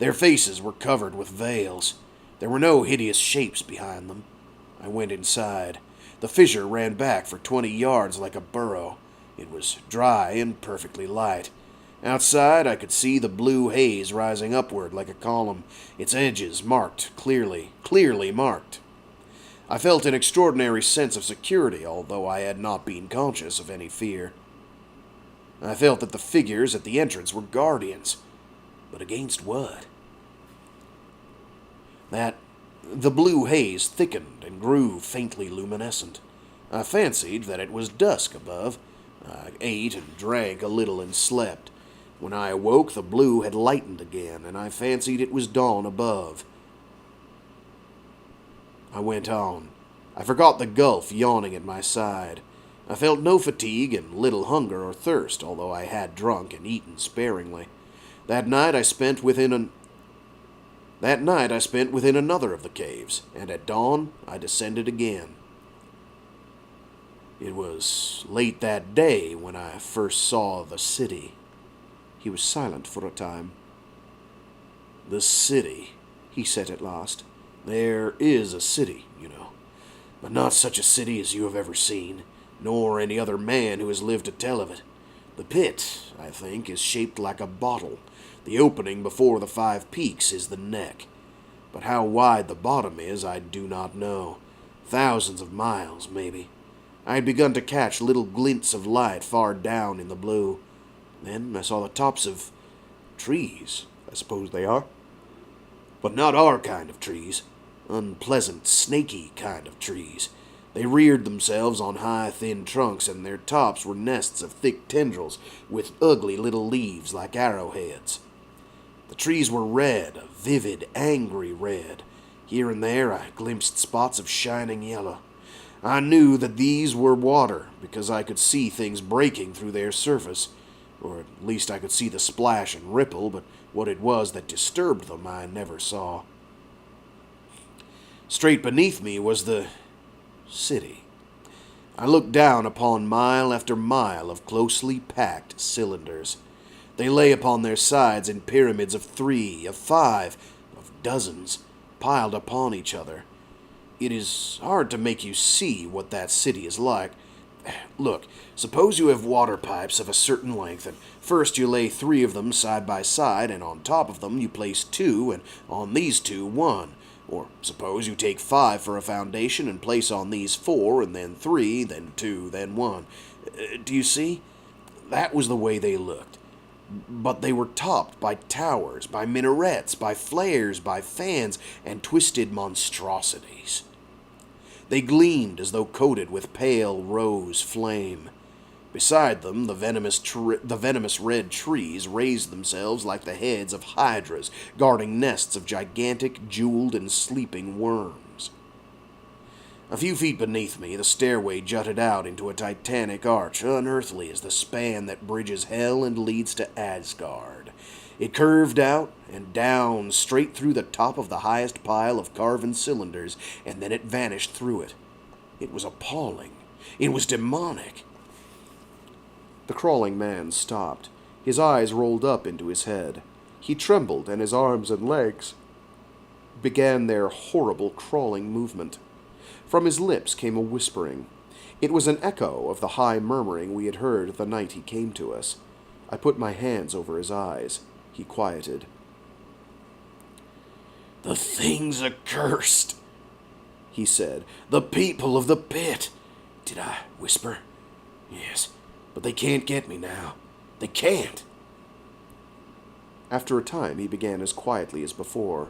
Their faces were covered with veils. There were no hideous shapes behind them. I went inside. The fissure ran back for 20 yards like a burrow. It was dry and perfectly light. Outside, I could see the blue haze rising upward like a column, its edges marked clearly marked. I felt an extraordinary sense of security, although I had not been conscious of any fear. I felt that the figures at the entrance were guardians. But against what? The blue haze thickened and grew faintly luminescent. I fancied that it was dusk above. I ate and drank a little and slept. When I awoke, the blue had lightened again, and I fancied it was dawn above. I went on. I forgot the gulf yawning at my side. I felt no fatigue and little hunger or thirst, although I had drunk and eaten sparingly. That night I spent within another of the caves, and at dawn I descended again. It was late that day when I first saw the city. He was silent for a time. The city, he said at last. There is a city, you know, but not such a city as you have ever seen, nor any other man who has lived to tell of it. The pit, I think, is shaped like a bottle. The opening before the 5 peaks is the neck. But how wide the bottom is, I do not know. Thousands of miles, maybe. I had begun to catch little glints of light far down in the blue. Then I saw the tops of trees, I suppose they are. But not our kind of trees. Unpleasant, snaky kind of trees. They reared themselves on high, thin trunks, and their tops were nests of thick tendrils with ugly little leaves like arrowheads. The trees were red, a vivid, angry red. Here and there I glimpsed spots of shining yellow. I knew that these were water, because I could see things breaking through their surface, or at least I could see the splash and ripple, but what it was that disturbed them I never saw. Straight beneath me was the city. I looked down upon mile after mile of closely packed cylinders. They lay upon their sides in pyramids of 3, of 5, of dozens, piled upon each other. It is hard to make you see what that city is like. Look, suppose you have water pipes of a certain length, and first you lay 3 of them side by side, and on top of them you place 2, and on these 2, 1. Or suppose you take 5 for a foundation and place on these 4, and then 3, then 2, then 1. Do you see? That was the way they looked. But they were topped by towers, by minarets, by flares, by fans, and twisted monstrosities. They gleamed as though coated with pale rose flame. Beside them, the venomous red trees raised themselves like the heads of hydras, guarding nests of gigantic, jeweled, and sleeping worms. A few feet beneath me, the stairway jutted out into a titanic arch, unearthly as the span that bridges hell and leads to Asgard. It curved out and down straight through the top of the highest pile of carven cylinders, and then it vanished through it. It was appalling. It was demonic. The crawling man stopped. His eyes rolled up into his head. He trembled, and his arms and legs began their horrible crawling movement. From his lips came a whispering. It was an echo of the high murmuring we had heard the night he came to us. I put my hands over his eyes. He quieted. "The thing's accursed," he said. "The people of the pit." Did I whisper? Yes, but they can't get me now. They can't. After a time, he began as quietly as before.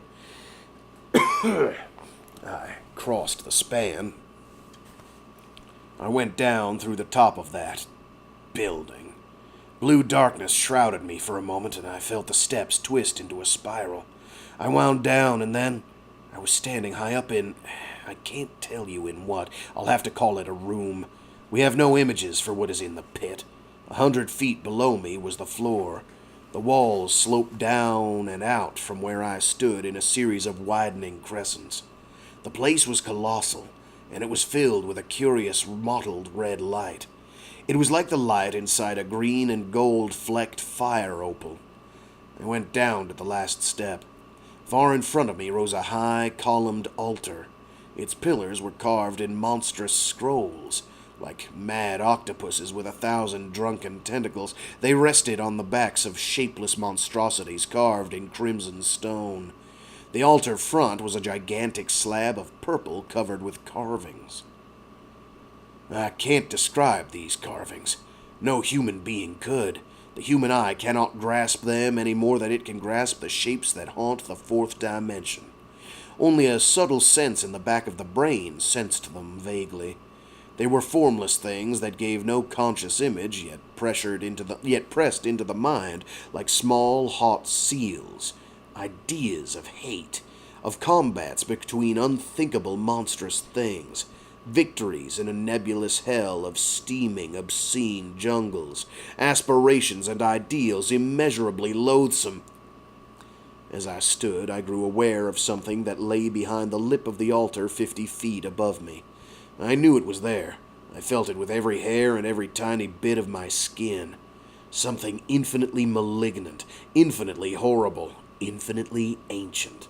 I crossed the span. I went down through the top of that building. Blue darkness shrouded me for a moment, and I felt the steps twist into a spiral. I wound down, and then I was standing high up in... I can't tell you in what. I'll have to call it a room. We have no images for what is in the pit. 100 feet below me was the floor. The walls sloped down and out from where I stood in a series of widening crescents. The place was colossal, and it was filled with a curious mottled red light. It was like the light inside a green and gold-flecked fire opal. I went down to the last step. Far in front of me rose a high, columned altar. Its pillars were carved in monstrous scrolls. Like mad octopuses with 1,000 drunken tentacles, they rested on the backs of shapeless monstrosities carved in crimson stone. The altar front was a gigantic slab of purple covered with carvings. I can't describe these carvings. No human being could. The human eye cannot grasp them any more than it can grasp the shapes that haunt the fourth dimension. Only a subtle sense in the back of the brain sensed them vaguely. They were formless things that gave no conscious image, yet pressed into the mind like small, hot seals. Ideas of hate, of combats between unthinkable, monstrous things, victories in a nebulous hell of steaming, obscene jungles, aspirations and ideals immeasurably loathsome. As I stood, I grew aware of something that lay behind the lip of the altar 50 feet above me. I knew it was there. I felt it with every hair and every tiny bit of my skin. Something infinitely malignant, infinitely horrible, infinitely ancient.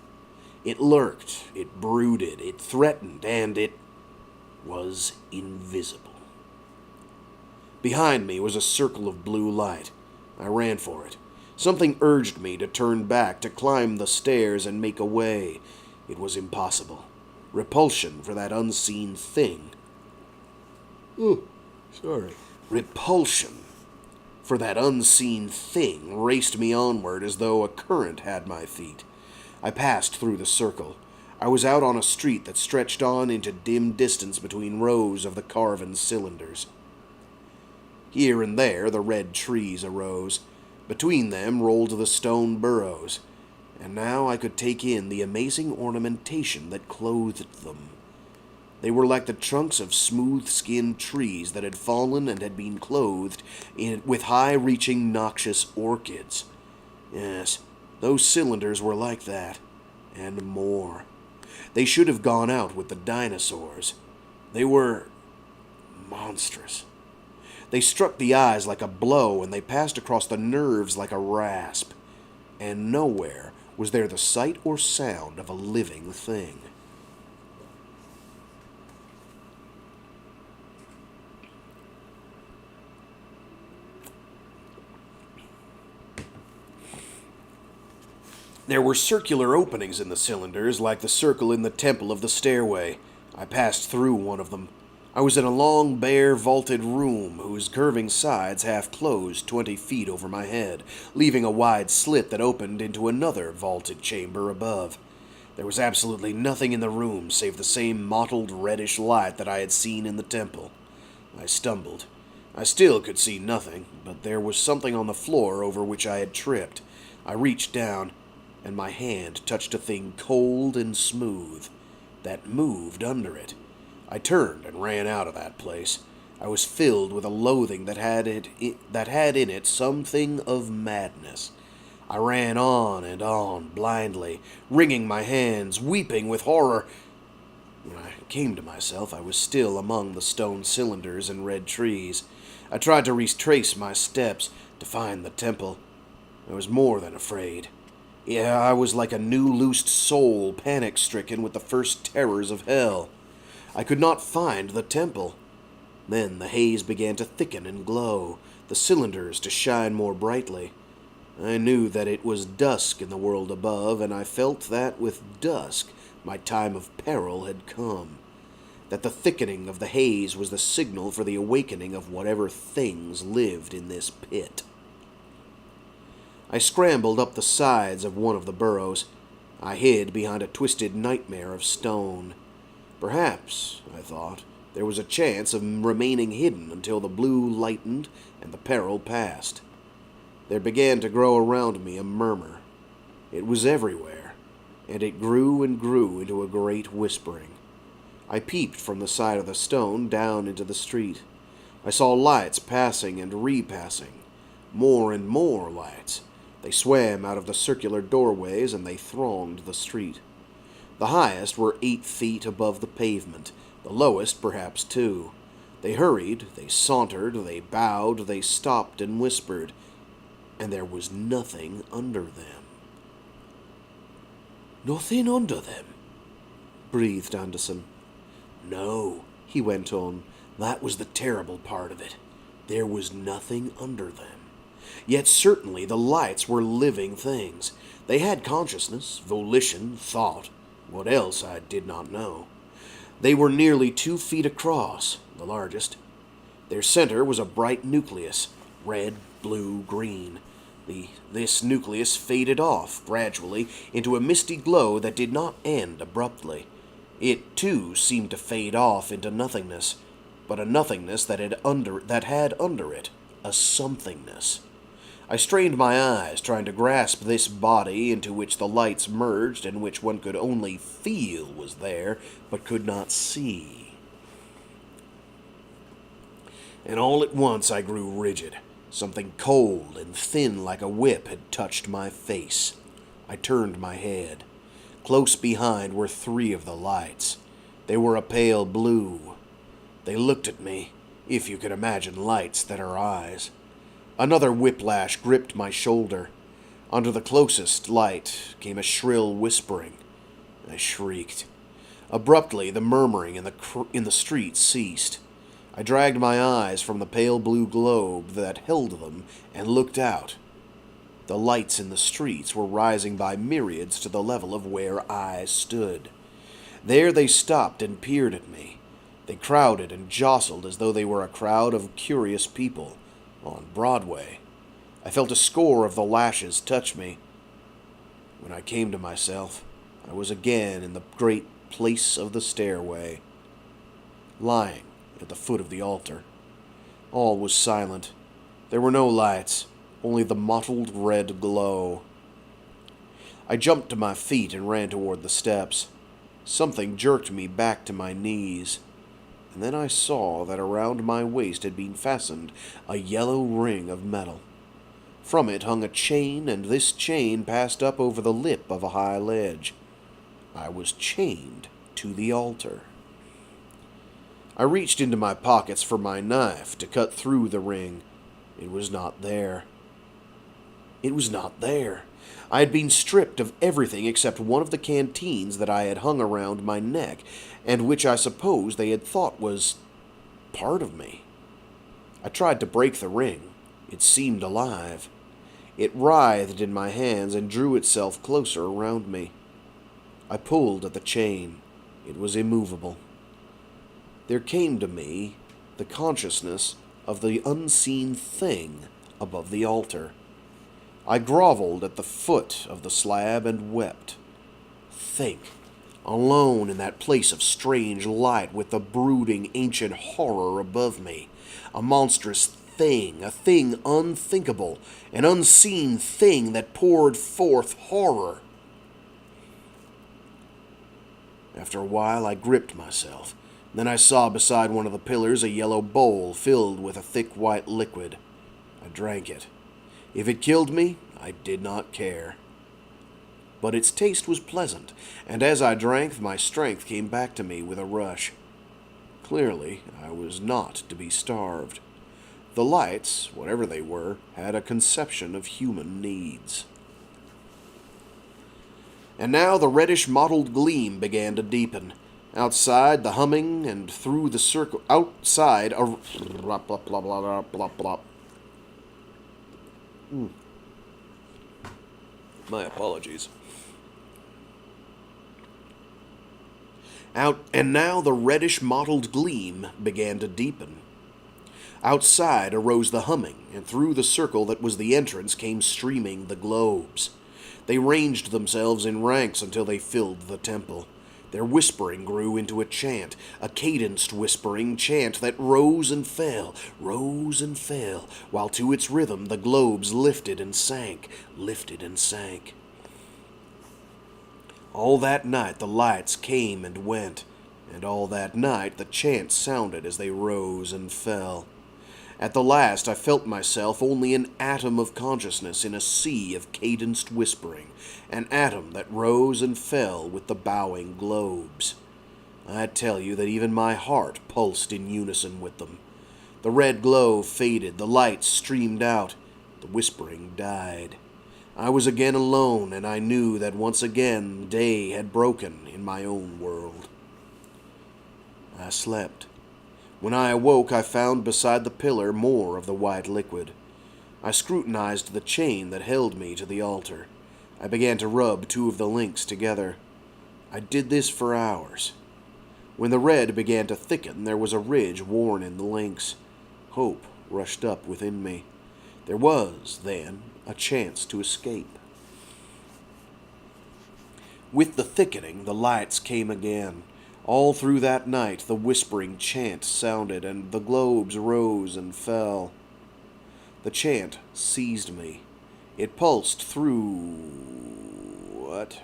It lurked, it brooded, it threatened, and it was invisible. Behind me was a circle of blue light. I ran for it. Something urged me to turn back, to climb the stairs and make away. It was impossible. Repulsion for that unseen thing. Repulsion for that unseen thing raced me onward as though a current had my feet. I passed through the circle. I was out on a street that stretched on into dim distance between rows of the carven cylinders. Here and there the red trees arose. Between them rolled the stone burrows, and now I could take in the amazing ornamentation that clothed them. They were like the trunks of smooth-skinned trees that had fallen and had been clothed with high-reaching noxious orchids. Yes, those cylinders were like that, and more. They should have gone out with the dinosaurs. They were monstrous. They struck the eyes like a blow, and they passed across the nerves like a rasp. And nowhere was there the sight or sound of a living thing. There were circular openings in the cylinders, like the circle in the temple of the stairway. I passed through one of them. I was in a long, bare, vaulted room whose curving sides half closed 20 feet over my head, leaving a wide slit that opened into another vaulted chamber above. There was absolutely nothing in the room save the same mottled reddish light that I had seen in the temple. I stumbled. I still could see nothing, but there was something on the floor over which I had tripped. I reached down, and my hand touched a thing cold and smooth that moved under it. I turned and ran out of that place. I was filled with a loathing that had in it something of madness. I ran on, blindly, wringing my hands, weeping with horror. When I came to myself, I was still among the stone cylinders and red trees. I tried to retrace my steps, to find the temple. I was more than afraid. Yeah, I was like a new loosed soul, panic-stricken with the first terrors of hell. I could not find the temple. Then the haze began to thicken and glow, the cylinders to shine more brightly. I knew that it was dusk in the world above, and I felt that with dusk my time of peril had come, that the thickening of the haze was the signal for the awakening of whatever things lived in this pit. I scrambled up the sides of one of the burrows. I hid behind a twisted nightmare of stone. Perhaps, I thought, there was a chance of remaining hidden until the blue lightened and the peril passed. There began to grow around me a murmur. It was everywhere, and it grew and grew into a great whispering. I peeped from the side of the stone down into the street. I saw lights passing and repassing. More and more lights. They swam out of the circular doorways and they thronged the street. The highest were 8 feet above the pavement, the lowest perhaps 2. They hurried, they sauntered, they bowed, they stopped and whispered, and there was nothing under them. "Nothing under them," breathed Anderson. No, he went on, that was the terrible part of it. There was nothing under them. Yet certainly the lights were living things. They had consciousness, volition, thought. What else I did not know. They were nearly 2 feet across, the largest. Their center was a bright nucleus, red, blue, green. This nucleus faded off gradually into a misty glow that did not end abruptly. It, too, seemed to fade off into nothingness, but a nothingness that had under it a somethingness. I strained my eyes, trying to grasp this body into which the lights merged and which one could only feel was there, but could not see. And all at once I grew rigid. Something cold and thin like a whip had touched my face. I turned my head. Close behind were 3 of the lights. They were a pale blue. They looked at me, if you could imagine lights that are eyes. Another whiplash gripped my shoulder. Under the closest light came a shrill whispering. I shrieked. Abruptly, the murmuring in the street ceased. I dragged my eyes from the pale blue globe that held them and looked out. The lights in the streets were rising by myriads to the level of where I stood. There they stopped and peered at me. They crowded and jostled as though they were a crowd of curious people on Broadway. I felt a score of the lashes touch me. When I came to myself, I was again in the great place of the stairway, lying at the foot of the altar. All was silent. There were no lights, only the mottled red glow. I jumped to my feet and ran toward the steps. Something jerked me back to my knees, and then I saw that around my waist had been fastened a yellow ring of metal. From it hung a chain, and this chain passed up over the lip of a high ledge. I was chained to the altar. I reached into my pockets for my knife to cut through the ring. It was not there. It was not there. I had been stripped of everything except one of the canteens that I had hung around my neck, and which I suppose they had thought was part of me. I tried to break the ring. It seemed alive. It writhed in my hands and drew itself closer around me. I pulled at the chain. It was immovable. There came to me the consciousness of the unseen thing above the altar. I groveled at the foot of the slab and wept. Think, alone in that place of strange light with the brooding ancient horror above me, a monstrous thing, a thing unthinkable, an unseen thing that poured forth horror. After a while I gripped myself. Then I saw beside one of the pillars a yellow bowl filled with a thick white liquid. I drank it. If it killed me, I did not care. But its taste was pleasant, and as I drank, my strength came back to me with a rush. Clearly, I was not to be starved. The lights, whatever they were, had a conception of human needs. And now the reddish mottled gleam began to deepen. Outside, the humming, and through the circle outside, a blah, blah, blah, blah, blah, blah. My apologies. And now the reddish mottled gleam began to deepen. Outside arose the humming, and through the circle that was the entrance came streaming the globes. They ranged themselves in ranks until they filled the temple. Their whispering grew into a chant, a cadenced whispering chant that rose and fell, while to its rhythm the globes lifted and sank, lifted and sank. All that night the lights came and went, and all that night the chant sounded as they rose and fell. At the last I felt myself only an atom of consciousness in a sea of cadenced whispering, an atom that rose and fell with the bowing globes. I tell you that even my heart pulsed in unison with them. The red glow faded, the lights streamed out, the whispering died. I was again alone, and I knew that once again day had broken in my own world. I slept. When I awoke, I found beside the pillar more of the white liquid. I scrutinized the chain that held me to the altar. I began to rub two of the links together. I did this for hours. When the red began to thicken, there was a ridge worn in the links. Hope rushed up within me. There was, then, a chance to escape. With the thickening, the lights came again. All through that night, the whispering chant sounded, and the globes rose and fell. The chant seized me. It pulsed through... what?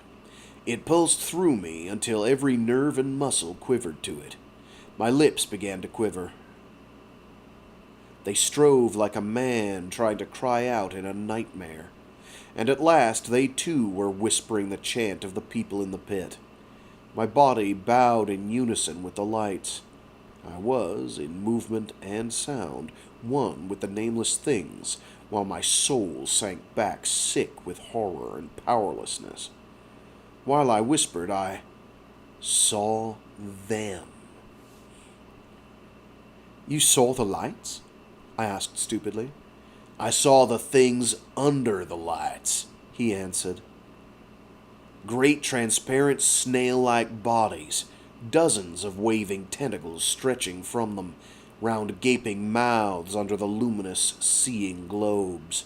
It pulsed through me until every nerve and muscle quivered to it. My lips began to quiver. They strove like a man trying to cry out in a nightmare. And at last they too were whispering the chant of the people in the pit. My body bowed in unison with the lights. I was, in movement and sound, one with the nameless things, while my soul sank back sick with horror and powerlessness. While I whispered, I saw them. "You saw the lights?" I asked stupidly. "I saw the things under the lights," he answered. Great transparent snail-like bodies, dozens of waving tentacles stretching from them, round gaping mouths under the luminous, seeing globes.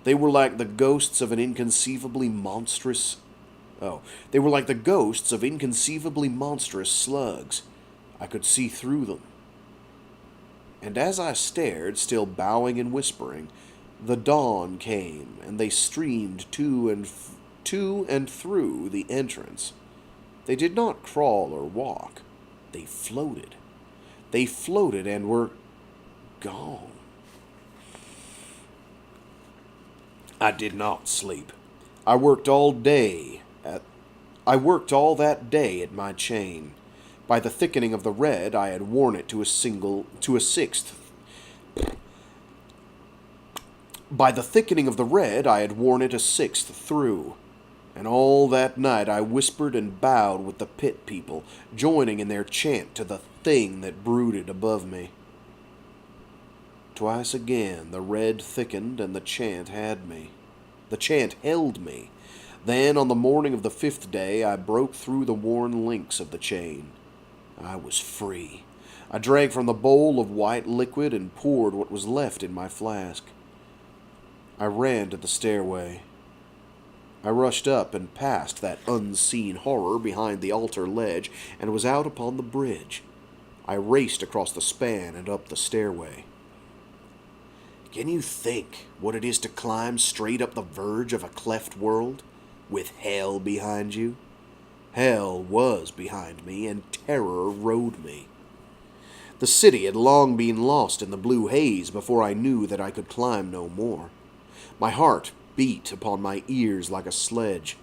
They were like the ghosts of inconceivably monstrous slugs. I could see through them. And as I stared, still bowing and whispering, the dawn came, and they streamed to and through the entrance. They did not crawl or walk. They floated. They floated and were gone. I did not sleep. I worked all that day at my chain. By the thickening of the red, I had worn it to a sixth. By the thickening of the red, I had worn it a sixth through. And all that night I whispered and bowed with the pit people, joining in their chant to the thing that brooded above me. Twice again the red thickened and the chant had me. The chant held me. Then, on the morning of the fifth day, I broke through the worn links of the chain. I was free. I drank from the bowl of white liquid and poured what was left in my flask. I ran to the stairway. I rushed up and past that unseen horror behind the altar ledge and was out upon the bridge. I raced across the span and up the stairway. Can you think what it is to climb straight up the verge of a cleft world, with hell behind you? Hell was behind me, and terror rode me. The city had long been lost in the blue haze before I knew that I could climb no more. My heart beat upon my ears like a sledge.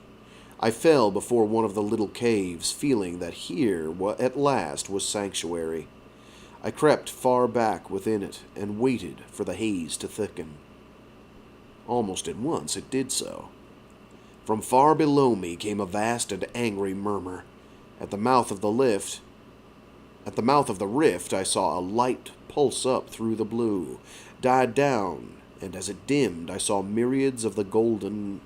I fell before one of the little caves, feeling that here at last was sanctuary. I crept far back within it and waited for the haze to thicken. Almost at once it did so. From far below me came a vast and angry murmur. At the mouth of the rift, I saw a light pulse up through the blue, died down, and as it dimmed, I saw myriads of the golden...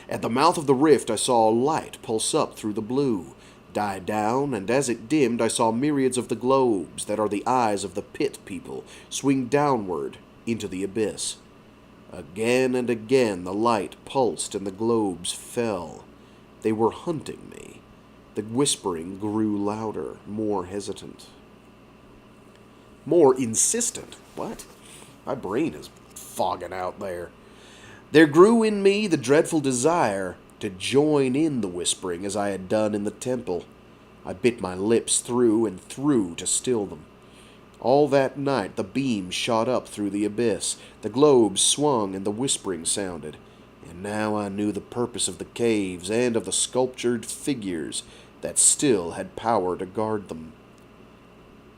At the mouth of the rift, I saw a light pulse up through the blue, died down, and as it dimmed, I saw myriads of the globes that are the eyes of the pit people swing downward into the abyss. Again and again the light pulsed and the globes fell. They were hunting me. The whispering grew louder, more hesitant. More insistent. What? My brain is fogging out there. There grew in me the dreadful desire to join in the whispering as I had done in the temple. I bit my lips through and through to still them. All that night the beam shot up through the abyss, the globes swung and the whispering sounded, and now I knew the purpose of the caves and of the sculptured figures that still had power to guard them.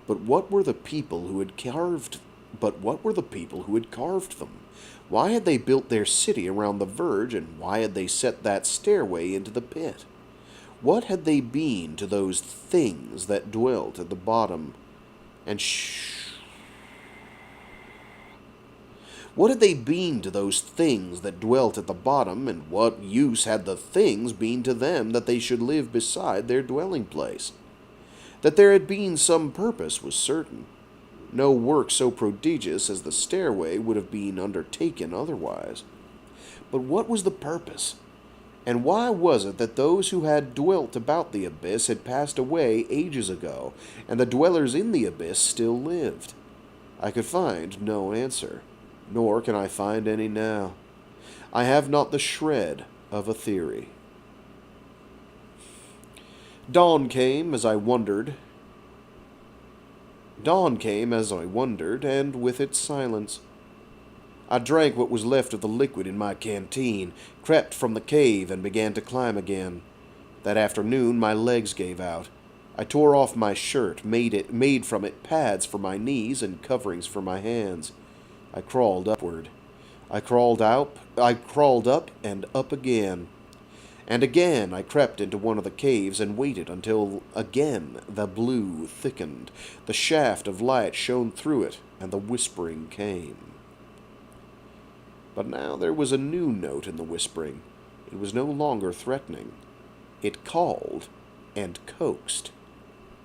But what were the people who had carved But what were the people who had carved them? Why had they built their city around the verge, and why had they set that stairway into the pit? What had they been to those things that dwelt at the bottom? And What had they been to those things that dwelt at the bottom, and what use had the things been to them that they should live beside their dwelling place? That there had been some purpose was certain. No work so prodigious as the stairway would have been undertaken otherwise. But what was the purpose? And why was it that those who had dwelt about the abyss had passed away ages ago, and the dwellers in the abyss still lived? I could find no answer, nor can I find any now. I have not the shred of a theory. Dawn came as I wondered, and with it silence. I drank what was left of the liquid in my canteen, crept from the cave, and began to climb again. That afternoon my legs gave out. I tore off my shirt, made from it pads for my knees and coverings for my hands. I crawled upward. I crawled up and up again. And again I crept into one of the caves and waited until again the blue thickened, the shaft of light shone through it, and the whispering came. But now there was a new note in the whispering. It was no longer threatening. It called and coaxed.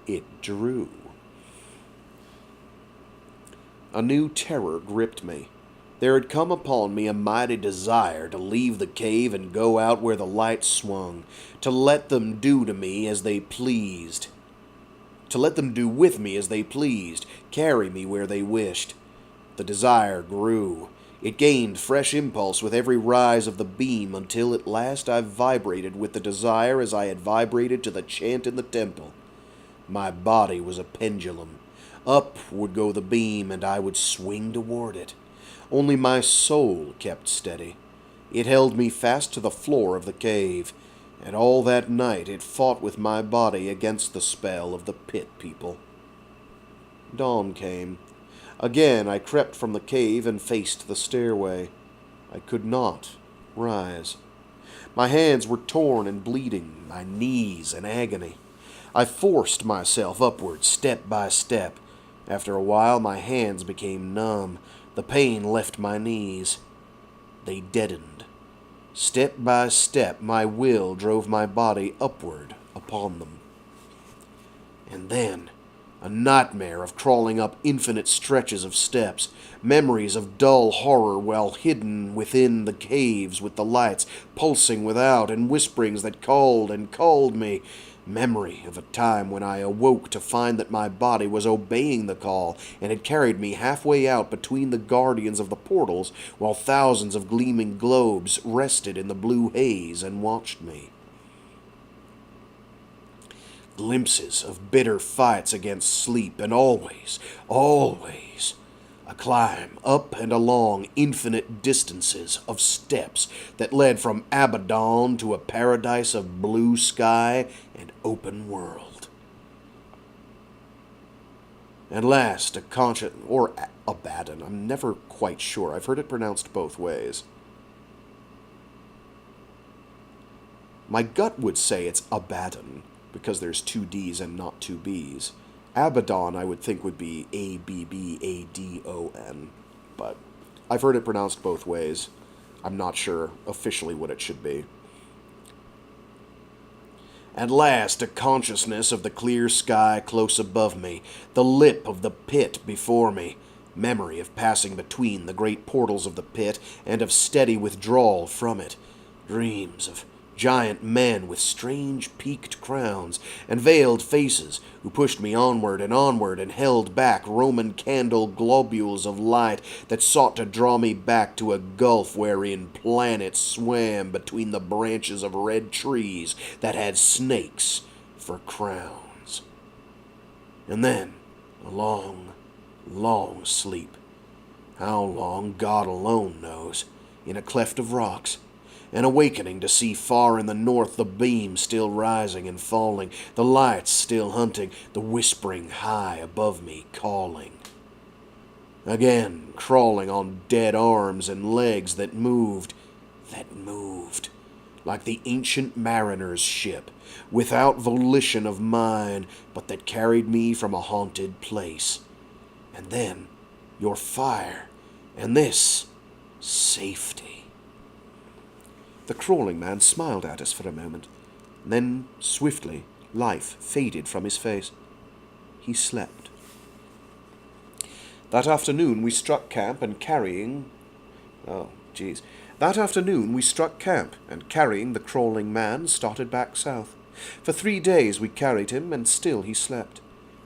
It drew. A new terror gripped me. There had come upon me a mighty desire to leave the cave and go out where the light swung, to let them do to me as they pleased. To let them do with me as they pleased, carry me where they wished. The desire grew. It gained fresh impulse with every rise of the beam, until at last I vibrated with the desire as I had vibrated to the chant in the temple. My body was a pendulum. Up would go the beam, and I would swing toward it. Only my soul kept steady. It held me fast to the floor of the cave, and all that night it fought with my body against the spell of the pit people. Dawn came. Again I crept from the cave and faced the stairway. I could not rise. My hands were torn and bleeding, my knees in agony. I forced myself upward, step by step. After a while my hands became numb. The pain left my knees. They deadened. Step by step my will drove my body upward upon them. And then a nightmare of crawling up infinite stretches of steps, memories of dull horror while hidden within the caves with the lights pulsing without, and whisperings that called and called me. Memory of a time when I awoke to find that my body was obeying the call and had carried me halfway out between the guardians of the portals, while thousands of gleaming globes rested in the blue haze and watched me. Glimpses of bitter fights against sleep, and always, a climb up and along infinite distances of steps that led from Abaddon to a paradise of blue sky and open world. At last, a conscious, or Abaddon, I'm never quite sure. I've heard it pronounced both ways. My gut would say it's Abaddon, because there's two D's and not two B's. Abaddon, I would think, would be Abbadon, but I've heard it pronounced both ways. I'm not sure officially what it should be. At last, a consciousness of the clear sky close above me, the lip of the pit before me, memory of passing between the great portals of the pit and of steady withdrawal from it, dreams of giant men with strange peaked crowns and veiled faces who pushed me onward and held back Roman candle globules of light that sought to draw me back to a gulf wherein planets swam between the branches of red trees that had snakes for crowns. And then a long, long sleep. How long, God alone knows, in a cleft of rocks. An awakening to see far in the north the beam still rising and falling, the lights still hunting, the whispering high above me calling. Again, crawling on dead arms and legs that moved, like the ancient mariner's ship, without volition of mine, but that carried me from a haunted place. And then, your fire, and this, safety. The crawling man smiled at us for a moment. Then, swiftly, life faded from his face. He slept. That afternoon we struck camp and carrying... That afternoon we struck camp and carrying the crawling man started back south. For 3 days we carried him and still he slept.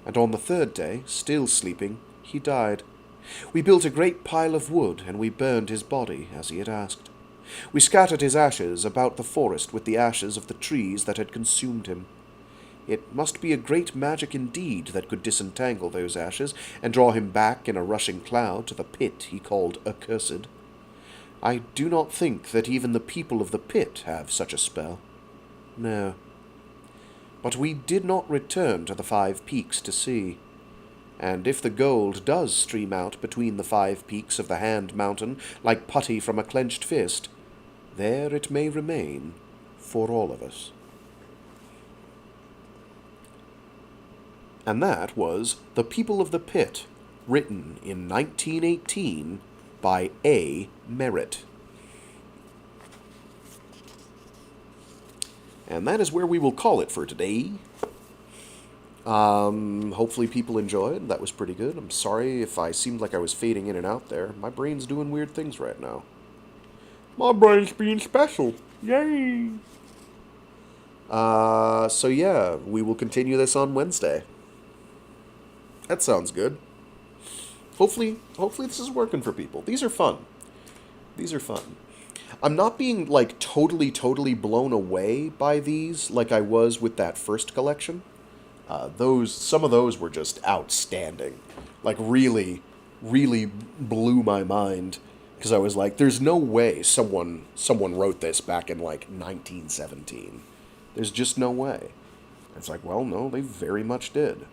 And on the 3rd day, still sleeping, he died. We built a great pile of wood and we burned his body as he had asked. We scattered his ashes about the forest with the ashes of the trees that had consumed him. It must be a great magic indeed that could disentangle those ashes and draw him back in a rushing cloud to the pit he called accursed. I do not think that even the people of the pit have such a spell. No. But we did not return to the 5 peaks to see. And if the gold does stream out between the 5 peaks of the Hand Mountain like putty from a clenched fist, there it may remain for all of us. And that was The People of the Pit, written in 1918 by A. Merritt. And that is where we will call it for today. Hopefully people enjoyed. That was pretty good. I'm sorry if I seemed like I was fading in and out there. My brain's doing weird things right now. My brain's being special. Yay! So yeah, we will continue this on Wednesday. That sounds good. Hopefully this is working for people. These are fun. I'm not being, like, totally blown away by these like I was with that first collection. Some of those were just outstanding. Like, really blew my mind. Because I was like, there's no way someone wrote this back in, like, 1917. There's just no way. It's like, well, no, they very much did.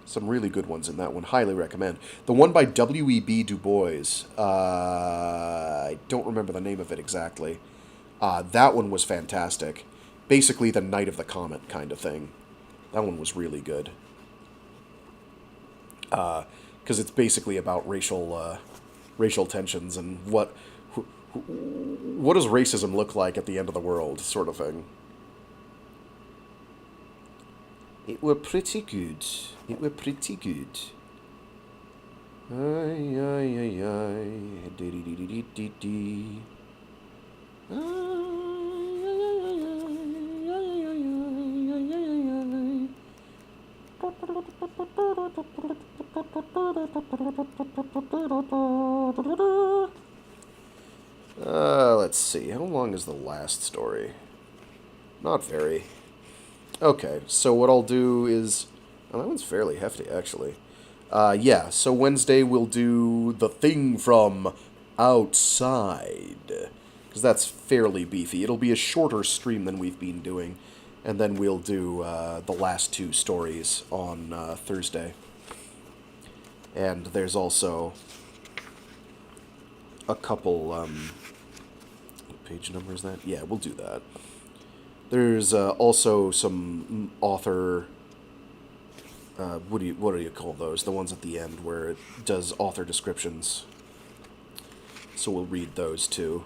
Some really good ones in that one. Highly recommend. The one by W.E.B. Du Bois. I don't remember the name of it exactly. That one was fantastic. Basically the Night of the Comet kind of thing. That one was really good. Because it's basically about racial tensions and what does racism look like at the end of the world, sort of thing. It were pretty good. Ay, ay, ay, ay. Dee-dee-dee-dee-dee-dee. Let's see. How long is the last story? Not very. Okay, so what I'll do is... Oh, that one's fairly hefty, actually. Yeah, so Wednesday we'll do The Thing from Outside. Because that's fairly beefy. It'll be a shorter stream than we've been doing. And then we'll do the last 2 stories on Thursday. And there's also a couple... what page number is that? Yeah, we'll do that. There's also some author... what do you call those? The ones at the end where it does author descriptions. So we'll read those too.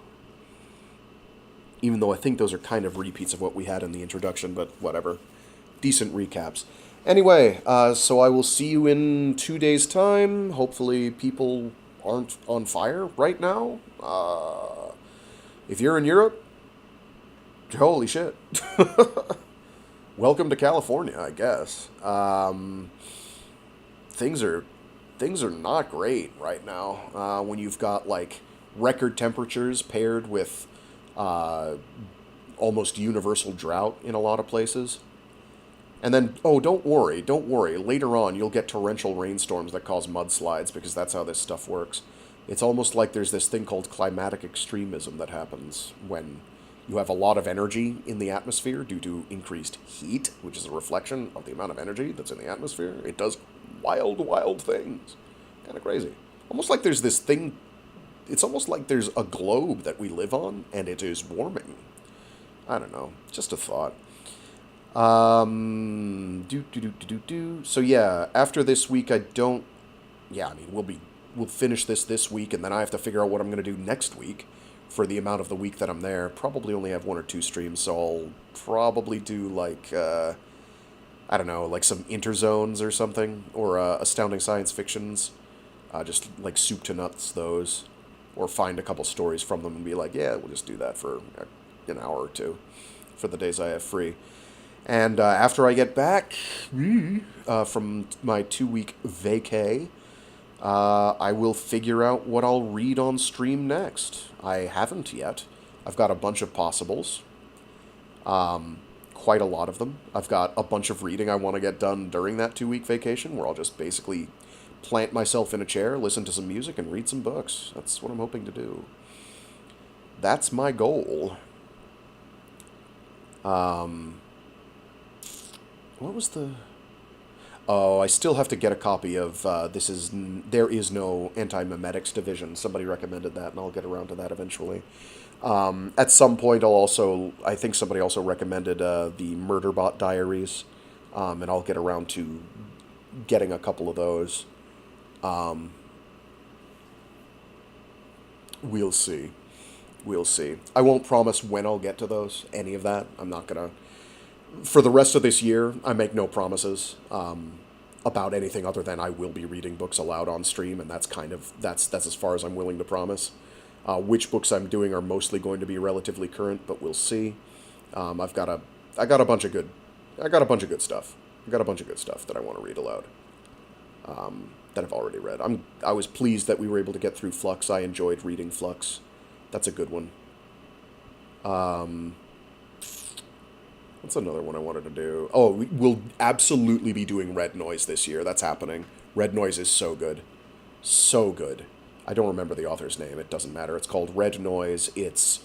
Even though I think those are kind of repeats of what we had in the introduction, but whatever. Decent recaps. Anyway, so I will see you in 2 days' time. Hopefully people aren't on fire right now. If you're in Europe, holy shit. Welcome to California, I guess. Things are not great right now. When you've got, like, record temperatures paired with almost universal drought in a lot of places. And then, oh, don't worry. Later on, you'll get torrential rainstorms that cause mudslides, because that's how this stuff works. It's almost like there's this thing called climatic extremism that happens when you have a lot of energy in the atmosphere due to increased heat, which is a reflection of the amount of energy that's in the atmosphere. It does wild things. Kind of crazy. Almost like there's this thing. It's almost like there's a globe that we live on, and it is warming. I don't know. Just a thought. So yeah, after this week, I don't. Yeah, I mean, we'll finish this week, and then I have to figure out what I'm going to do next week for the amount of the week that I'm there. Probably only have 1 or 2 streams, so I'll probably do like I don't know, like some interzones or something, or astounding science fictions. Just like soup to nuts those, or find a couple stories from them and be like, yeah, we'll just do that for an hour or 2 for the days I have free. And after I get back from my 2-week vacay, I will figure out what I'll read on stream next. I haven't yet. I've got a bunch of possibles. Quite a lot of them. I've got a bunch of reading I want to get done during that 2-week vacation, where I'll just basically plant myself in a chair, listen to some music, and read some books. That's what I'm hoping to do. That's my goal. What was the... Oh, I still have to get a copy of There Is No Anti-Memetics Division. Somebody recommended that, and I'll get around to that eventually. At some point, I think somebody also recommended the Murderbot Diaries, and I'll get around to getting a couple of those. We'll see. We'll see. I won't promise when I'll get to those, any of that. I'm not gonna... For the rest of this year, I make no promises about anything other than I will be reading books aloud on stream, and that's as far as I'm willing to promise. Which books I'm doing are mostly going to be relatively current, but we'll see. I got a bunch of good stuff. I got a bunch of good stuff that I want to read aloud. That I've already read. I was pleased that we were able to get through Flux. I enjoyed reading Flux. That's a good one. What's another one I wanted to do? Oh, we'll absolutely be doing Red Noise this year. That's happening. Red Noise is so good. So good. I don't remember the author's name. It doesn't matter. It's called Red Noise. It's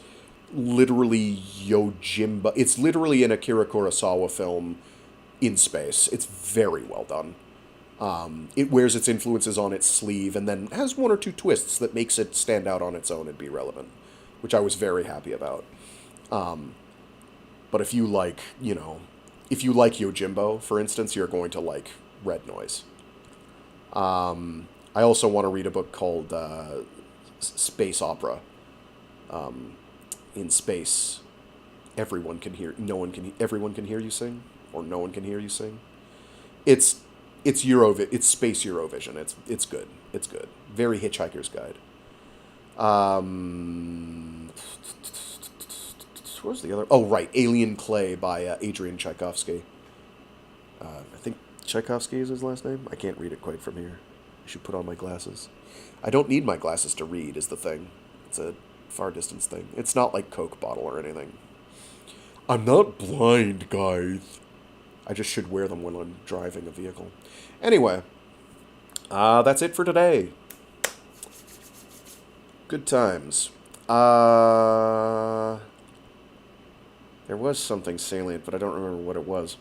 literally Yojimbo. It's literally an Akira Kurosawa film in space. It's very well done. It wears its influences on its sleeve and then has 1 or 2 twists that makes it stand out on its own and be relevant, which I was very happy about. But if you like Yojimbo, for instance, you're going to like Red Noise. I also want to read a book called Space Opera. In space, everyone can hear you sing, or no one can hear you sing. It's space Eurovision. It's good. It's good. Very Hitchhiker's Guide. What was the other? Oh, right. Alien Clay by Adrian Tchaikovsky. I think Tchaikovsky is his last name. I can't read it quite from here. I should put on my glasses. I don't need my glasses to read, is the thing. It's a far distance thing. It's not like Coke bottle or anything. I'm not blind, guys. I just should wear them when I'm driving a vehicle. Anyway, that's it for today. Good times. There was something salient, but I don't remember what it was.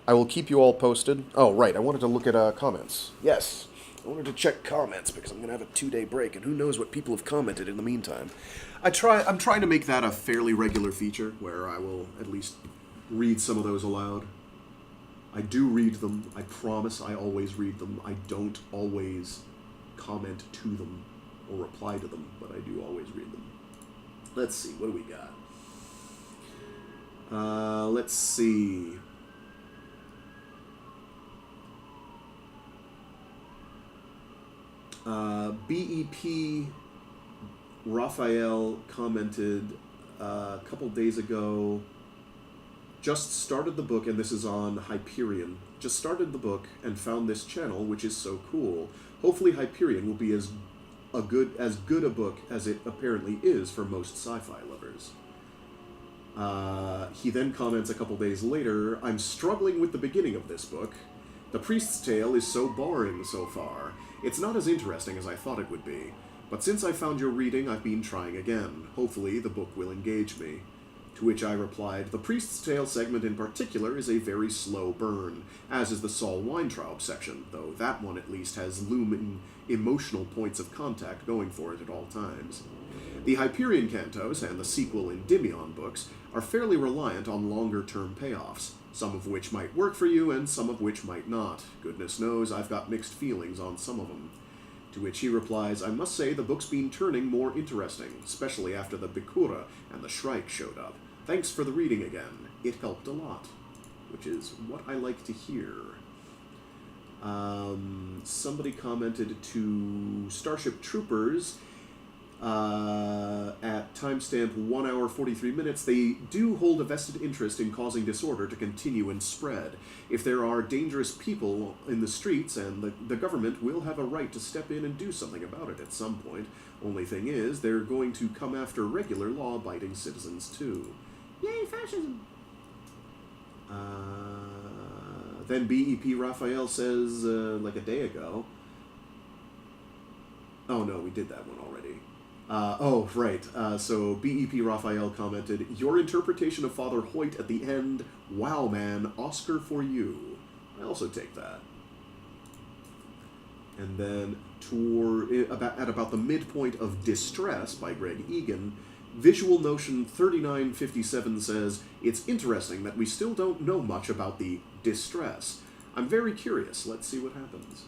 I will keep you all posted. Oh, right, I wanted to look at comments. Yes, I wanted to check comments because I'm going to have a 2-day break, and who knows what people have commented in the meantime. I'm trying to make that a fairly regular feature, where I will at least read some of those aloud. I do read them. I promise I always read them. I don't always comment to them or reply to them, but I do always read them. Let's see, what do we got? Let's see. BEP Raphael commented a couple days ago, just started the book, and this is on Hyperion. Just started the book and found this channel, which is so cool. Hopefully Hyperion will be as good a book as it apparently is for most sci-fi lovers. He then comments a couple days later, I'm struggling with the beginning of this book. The Priest's Tale is so boring so far. It's not as interesting as I thought it would be. But since I found your reading, I've been trying again. Hopefully the book will engage me. To which I replied, the Priest's Tale segment in particular is a very slow burn, as is the Saul Weintraub section, though that one at least has looming emotional points of contact going for it at all times. The Hyperion Cantos and the sequel Endymion books are fairly reliant on longer-term payoffs, some of which might work for you and some of which might not. Goodness knows I've got mixed feelings on some of them. To which he replies, I must say the book's been turning more interesting, especially after the Bikura and the Shrike showed up. Thanks for the reading again. It helped a lot. Which is what I like to hear. Somebody commented to Starship Troopers at timestamp 1 hour 43 minutes, they do hold a vested interest in causing disorder to continue and spread. If there are dangerous people in the streets, and the government will have a right to step in and do something about it at some point. Only thing is, they're going to come after regular law-abiding citizens too. Yay, fascism! Then BEP Raphael says, like a day ago... Oh no, we did that one already. So BEP Raphael commented, your interpretation of Father Hoyt at the end, wow man, Oscar for you. I also take that. And then at about the midpoint of Distress by Gregg Egan, Visual Notion 3957 says, it's interesting that we still don't know much about the Distress. I'm very curious. Let's see what happens.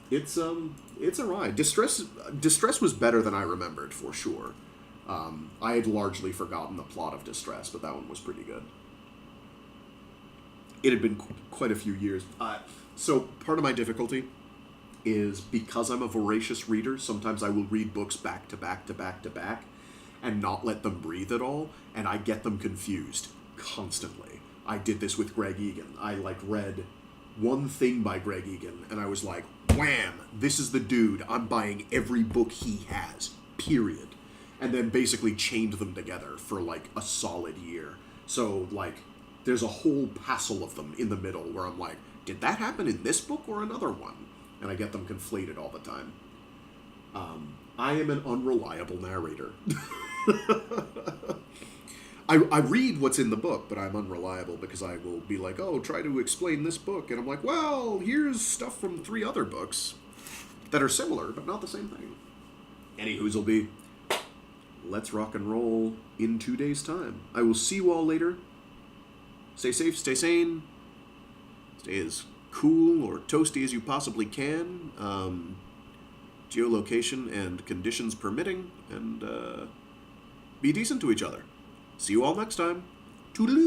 It's a ride. Distress was better than I remembered, for sure. I had largely forgotten the plot of Distress, but that one was pretty good. It had been quite a few years. So part of my difficulty is because I'm a voracious reader, sometimes I will read books back to back to back to back and not let them breathe at all, and I get them confused constantly. I did this with Gregg Egan. I read one thing by Gregg Egan, and I was like, wham, this is the dude. I'm buying every book he has, period. And then basically chained them together for a solid year. So there's a whole passel of them in the middle where I'm like, did that happen in this book or another one? And I get them conflated all the time. I am an unreliable narrator. I read what's in the book, but I'm unreliable because I will be like, oh, try to explain this book. And I'm like, well, here's stuff from 3 other books that are similar, but not the same thing. Anywho's'll be, let's rock and roll in 2 days' time. I will see you all later. Stay safe, stay sane. Stay as cool or toasty as you possibly can. Geolocation and conditions permitting. And be decent to each other. See you all next time. Toodaloo.